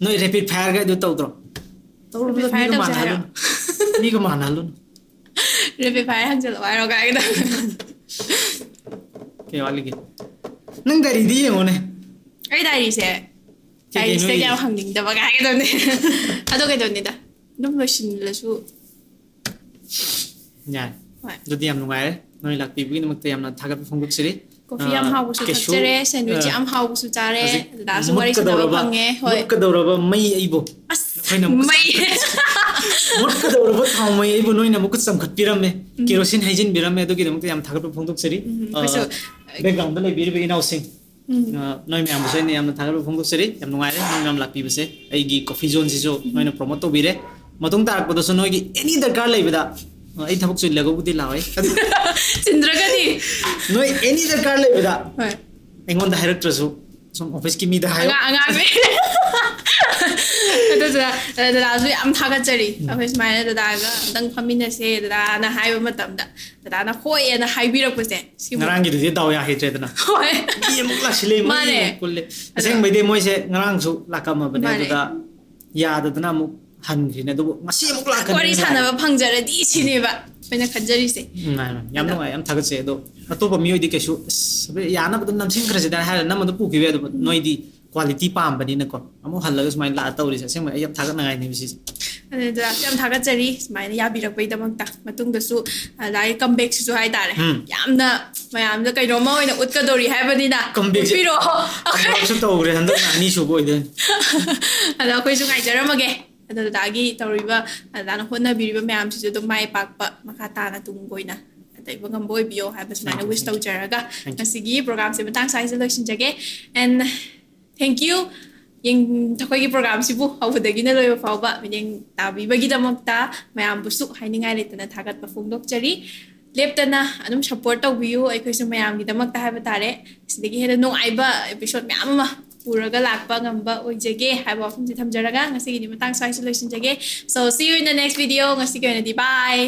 ꯅꯣꯏ ꯔꯦꯄꯤꯠ ꯐꯥꯌꯔꯒ ꯑꯗꯨ ꯇꯧꯗ꯭ꯔꯣ ꯇꯧꯔꯨꯕꯗ Rapid fire ꯃꯤꯒ ꯇꯧꯁꯦ ꯍꯥꯏꯔꯣ? ꯃꯥꯟꯅꯍꯜꯂꯨꯅ ꯃꯤꯒ ꯃꯥꯟꯅꯍꯜꯂꯨꯅ ꯔꯦꯄꯤꯠ ꯐꯥꯌꯔ ꯍꯪꯖꯜꯂꯛꯑꯣ ꯍꯥꯏꯔꯣ ꯀꯥꯏꯒꯗ ꯀꯩ ꯋꯥꯠꯂꯤꯒꯦ ꯅꯪ ꯗꯥꯏꯔꯤꯗꯤ ꯌꯦꯡꯉꯣꯅꯦ ꯑꯩ ꯗꯥꯏꯔꯤꯁꯦ ꯀꯩꯀꯩꯅꯣ ꯗꯥꯏꯔꯤꯁꯤꯗ ꯏꯔꯤ? ꯌꯥꯝ ꯍꯪꯅꯤꯡꯗꯕ ꯀꯥꯏꯒꯗꯕꯅꯦ ꯑꯗꯣ ꯀꯩꯗꯧꯅꯤꯗ ꯑꯗꯨꯝ ꯂꯣꯏꯁꯤꯜꯂꯁꯨ ꯌꯥꯔꯦ ꯍꯣꯏ ꯑꯗꯨꯗꯤ ꯌꯥꯝ ꯅꯨꯡꯉꯥꯏꯔꯦ ꯅꯣꯏ ꯂꯥꯛꯄꯤꯕꯒꯤꯗꯃꯛꯇ ꯌꯥꯝꯅ ꯊꯥꯒꯠꯄ ꯐꯣꯡꯗꯣꯛꯆꯔꯤ ꯀꯣꯐꯤ ꯌꯥꯝ ꯍꯥꯎꯕꯁꯨ ꯀꯩꯁꯨ, ꯊꯛꯆꯔꯦ ꯁꯦꯟꯗꯋꯤꯆ ꯌꯥꯝ ꯍꯥꯎꯕꯁꯨ ꯆꯥꯔꯦ ꯍꯧꯖꯤꯛ ꯗꯗꯥꯁꯨ ꯋꯥꯔꯤ ꯁꯥꯟꯅꯕ ꯐꯪꯉꯦ ꯍꯣꯏ ꯃꯨꯠꯀꯗꯧꯔꯕ ꯃꯩ ꯑꯩꯕꯨ ꯑꯁ ꯅꯈꯣꯏꯅ ꯑꯃꯨꯛ ꯃꯩ ꯃꯨꯠꯀꯗꯧꯔꯕ ꯊꯥꯎ ꯃꯩ ꯑꯩꯕꯨ ꯅꯣꯏꯅ ꯑꯃꯨꯛꯀ ꯆꯝꯈꯠꯄꯤꯔꯝꯃꯦ ꯀꯦꯔꯣꯁꯤꯟ ꯍꯩꯖꯤꯟꯕꯤꯔꯝꯃꯦ ꯑꯗꯨꯒꯤꯗꯃꯛꯇ ꯌꯥꯝ ꯊꯥꯒꯠꯄ ꯐꯣꯡꯗꯣꯛꯆꯔꯤ ꯑꯩꯈꯣꯏꯁꯨ ꯕꯦꯛꯒ꯭ꯔꯥꯎꯟꯗ ꯂꯩꯕꯤꯔꯤꯕ ꯏꯅꯥꯎꯁꯤꯡ ꯅꯣꯏ ꯃꯌꯥꯝꯕꯨꯁꯨ ꯑꯩꯅ ꯌꯥꯝꯅ ꯊꯥꯒꯠꯄ ꯐꯣꯡꯗꯣꯛꯆꯔꯤ ꯌꯥꯝ ꯅꯨꯡꯉꯥꯏꯔꯦ ꯅꯣꯏ ꯃꯌꯥꯝ ꯂꯥꯛꯄꯤꯕꯁꯦ ꯑꯩꯒꯤ ꯀꯣꯐꯤ ꯖꯣꯟꯁꯤꯁꯨ ꯅꯣꯏꯅ ꯄ꯭ꯔꯣꯃꯣꯠ ꯇꯧꯕꯤꯔꯦ ꯃꯇꯨꯡ ꯇꯥꯔꯛꯄꯗꯁꯨ ꯅꯣꯏꯒꯤ ꯑꯦꯅꯤ ꯗꯔꯀꯥꯔ ꯂꯩꯕꯗ ꯑꯩ ꯊꯕꯛ ꯆꯤꯜꯂꯒꯕꯨꯗꯤ ꯂꯥꯛꯑꯣꯏ ꯑꯗꯨ ꯆꯤꯟꯗ꯭ꯔꯒꯗꯤ ꯅꯣꯏ ꯑꯦꯅꯤ ꯗꯔꯀꯥꯔ ꯂꯩꯕꯗ ꯍꯣꯏ ꯑꯩꯉꯣꯟꯗ ꯍꯥꯏꯔꯛꯇ꯭ꯔꯁꯨ ꯁꯨꯝ ꯑꯣꯐꯤꯁꯀꯤ ꯃꯤꯗ ꯍꯥꯏꯌꯣ ꯑꯉꯥꯡꯅꯦ ꯑꯗꯨꯗ ꯗꯗꯥꯁꯨ ꯌꯥꯝ ꯊꯥꯒꯠꯆꯔꯤ ꯑꯩꯈꯣꯏ ꯁꯨꯃꯥꯏꯅ ꯗꯗꯥꯒ ꯑꯝꯇꯪ ꯐꯝꯃꯤꯟꯅꯁꯦꯗꯗꯥꯅ ꯍꯥꯏꯕ ꯃꯇꯝꯗ ꯗꯗꯥꯅ ꯍꯣꯏꯑꯅ ꯍꯥꯏꯕꯤꯔꯛꯄꯁꯦ ꯁꯤꯕꯨ ꯉꯔꯥꯡꯒꯤꯗꯨꯗꯤ ꯗꯥꯎ ꯌꯥꯈꯤꯗ꯭ꯔꯦꯗꯅ ꯍꯣꯏ ꯃꯤ ꯑꯃꯨꯛ ꯂꯥꯛꯁꯤꯜꯂꯦ ꯃꯤ ꯃꯥꯅꯦ. ꯑꯃꯨꯛ ꯄꯨꯜꯂꯦ ꯑꯁꯦꯡꯕꯩꯗꯤ ꯃꯣꯏꯁꯦ ꯉꯔꯥꯡꯁꯨ ꯂꯥꯛꯑꯝꯃꯕꯅꯦ ꯃꯥꯅꯦ. ꯑꯗꯨꯗ ꯌꯥꯗꯗꯅ ꯑꯃꯨꯛ ꯍꯟꯈ꯭ꯔꯤꯅꯦ ꯑꯗꯨꯕꯨ ꯉꯁꯤ ꯑꯃꯨꯛ ꯂꯥꯛꯀꯅꯤ ꯋꯥꯔꯤ ꯁꯥꯟꯅꯕ ꯐꯪꯖꯔꯗꯤ ꯁꯤꯅꯦꯕ ꯑꯩꯈꯣꯏꯅ ꯈꯟꯖꯔꯤꯁꯦ ꯌꯥꯝ ꯅꯨꯡꯉꯥꯏ ꯌꯥꯝ ꯊꯥꯒꯠꯆꯩ ꯑꯗꯣ ꯑꯇꯣꯞꯄ ꯃꯤꯑꯣꯏꯗꯤ ꯀꯩꯁꯨ ꯌꯥꯅꯕ ꯑꯗꯨꯝ ꯅꯝꯁꯤꯟꯈ꯭ꯔꯁꯤꯗ ꯍꯥꯏꯔ ꯅꯝꯃꯗ ꯄꯨꯈꯤꯕ ꯌꯥꯏ ꯑꯗꯨꯕꯨ ꯅꯣꯏꯗꯤ ꯀ꯭ꯋꯥꯂꯤꯇꯤ ꯄꯥꯝꯕꯅꯤꯅꯀꯣ ꯑꯃꯨꯛ ꯍꯜꯂꯒ ꯁꯨꯃꯥꯏꯅ ꯂꯥꯛꯑ ꯇꯧꯔꯤꯁꯦ ꯑꯁꯦꯡꯕ ꯑꯩ ꯌꯥꯝ ꯊꯥꯒꯠꯅꯉꯥꯏꯅꯦꯕ ꯁꯤꯁꯦ ꯑꯗꯨ ꯗꯗꯥꯁꯨ ꯌꯥꯝ ꯊꯥꯒꯠꯆꯔꯤ ꯁꯨꯃꯥꯏꯅ ꯌꯥꯕꯤꯔꯛꯄꯒꯤꯗꯃꯛꯇ ꯃꯇꯨꯡꯗꯁꯨ ꯗꯗꯥꯒꯤ ꯀꯝꯕꯦꯛꯁꯤꯁꯨ ꯍꯥꯏꯇꯥꯔꯦ ꯌꯥꯝꯅ ꯃꯌꯥꯝꯗ ꯀꯩꯅꯣꯝꯃ ꯑꯣꯏꯅ ꯎꯠꯀꯗꯧꯔꯤ ꯍꯥꯏꯕꯅꯤꯅ ꯀꯝꯕꯦꯛꯁꯦ ꯎꯠꯄꯤꯔꯛꯑꯣ ꯑꯃꯨꯛꯁꯨ ꯇꯧꯈ꯭ꯔꯦ ꯍꯟꯗꯛꯅ ꯑꯅꯤꯁꯨꯕ ꯑꯣꯏꯗꯣꯏꯅꯤ ꯑꯗꯣ ꯑꯩꯈꯣꯏꯁꯨ ꯉꯥꯏꯖꯔꯝꯃꯒꯦ ꯑꯗꯣ ꯗꯗꯥꯒꯤ ꯇꯧꯔꯤꯕ ꯗꯗꯥꯅ ꯍꯣꯠꯅꯕꯤꯔꯤꯕ ꯃꯌꯥꯝꯁꯤꯁꯨ ꯑꯗꯨꯝ ꯃꯥꯏ ꯄꯥꯛꯄ ꯃꯈꯥ ꯇꯥꯅ ꯇꯨꯡ ꯀꯣꯏꯅ ꯂꯩꯕ ꯉꯝꯕ ꯑꯣꯏꯕꯤꯌꯣ ꯍꯥꯏꯕ ꯁꯨꯃꯥꯏꯅ Thank you, wish thank you. ꯇꯧꯖꯔꯒ Thank you. ꯉꯁꯤꯒꯤ ꯄ꯭ꯔꯣꯒ꯭ꯔꯥꯝꯁꯦ ꯃꯇꯥꯡ ꯁ꯭ꯋꯥꯏꯁꯤꯗ ꯂꯣꯏꯁꯤꯟꯖꯒꯦ ꯑꯦꯟ ꯊꯦꯡꯛ ꯌꯨ ꯑꯩꯈꯣꯏꯒꯤ ꯄ꯭ꯔꯣꯒ꯭ꯔꯥꯝꯁꯤꯕꯨ ꯍꯧꯕꯗꯒꯤꯅ ꯂꯣꯏꯕ ꯐꯥꯎꯕ ꯃꯤꯠꯌꯦꯡ ꯇꯥꯕꯤꯕꯒꯤꯗꯃꯛꯇ ꯃꯌꯥꯝꯕꯨꯁꯨ ꯍꯥꯏꯅꯤꯡꯉꯥꯏ ꯂꯩꯇꯅ ꯊꯥꯒꯠꯄ ꯐꯣꯡꯗꯣꯛꯆꯔꯤ ꯂꯦꯞꯇꯅ ꯑꯗꯨꯝ ꯁꯞꯄꯣꯔꯠ ꯇꯧꯕꯤꯌꯨ ꯑꯩꯈꯣꯏꯁꯨ ꯃꯌꯥꯝꯒꯤꯗꯃꯛꯇ ꯍꯥꯏꯕ ꯇꯥꯔꯦ ꯁꯤꯗꯒꯤ ꯍꯦꯟꯅ ꯅꯨꯡꯉꯥꯏꯕ ꯑꯦꯄꯤꯁꯣꯠ ꯃꯌꯥꯝ ꯑꯃ ꯄꯨꯔꯒ ꯂꯥꯛꯄ ꯉꯝꯕ ꯑꯣꯏꯖꯒꯦ ꯍꯥꯏꯕ ꯋꯥꯐꯝꯁꯤ ꯊꯝꯖꯔꯒ ꯉꯁꯤꯒꯤꯗꯤ ꯃꯇꯥꯡ ꯁ꯭ꯋꯥꯏꯁꯤ ꯂꯣꯏꯁꯤꯟꯖꯒꯦ ꯁꯣ ꯁꯤ ꯌꯨ ꯏꯟ ꯗ ꯅꯦꯛꯁ ꯚꯤꯗꯤꯑꯣ ꯉꯁꯤꯒꯤ ꯑꯣꯏꯅꯗꯤ ꯕꯥꯏ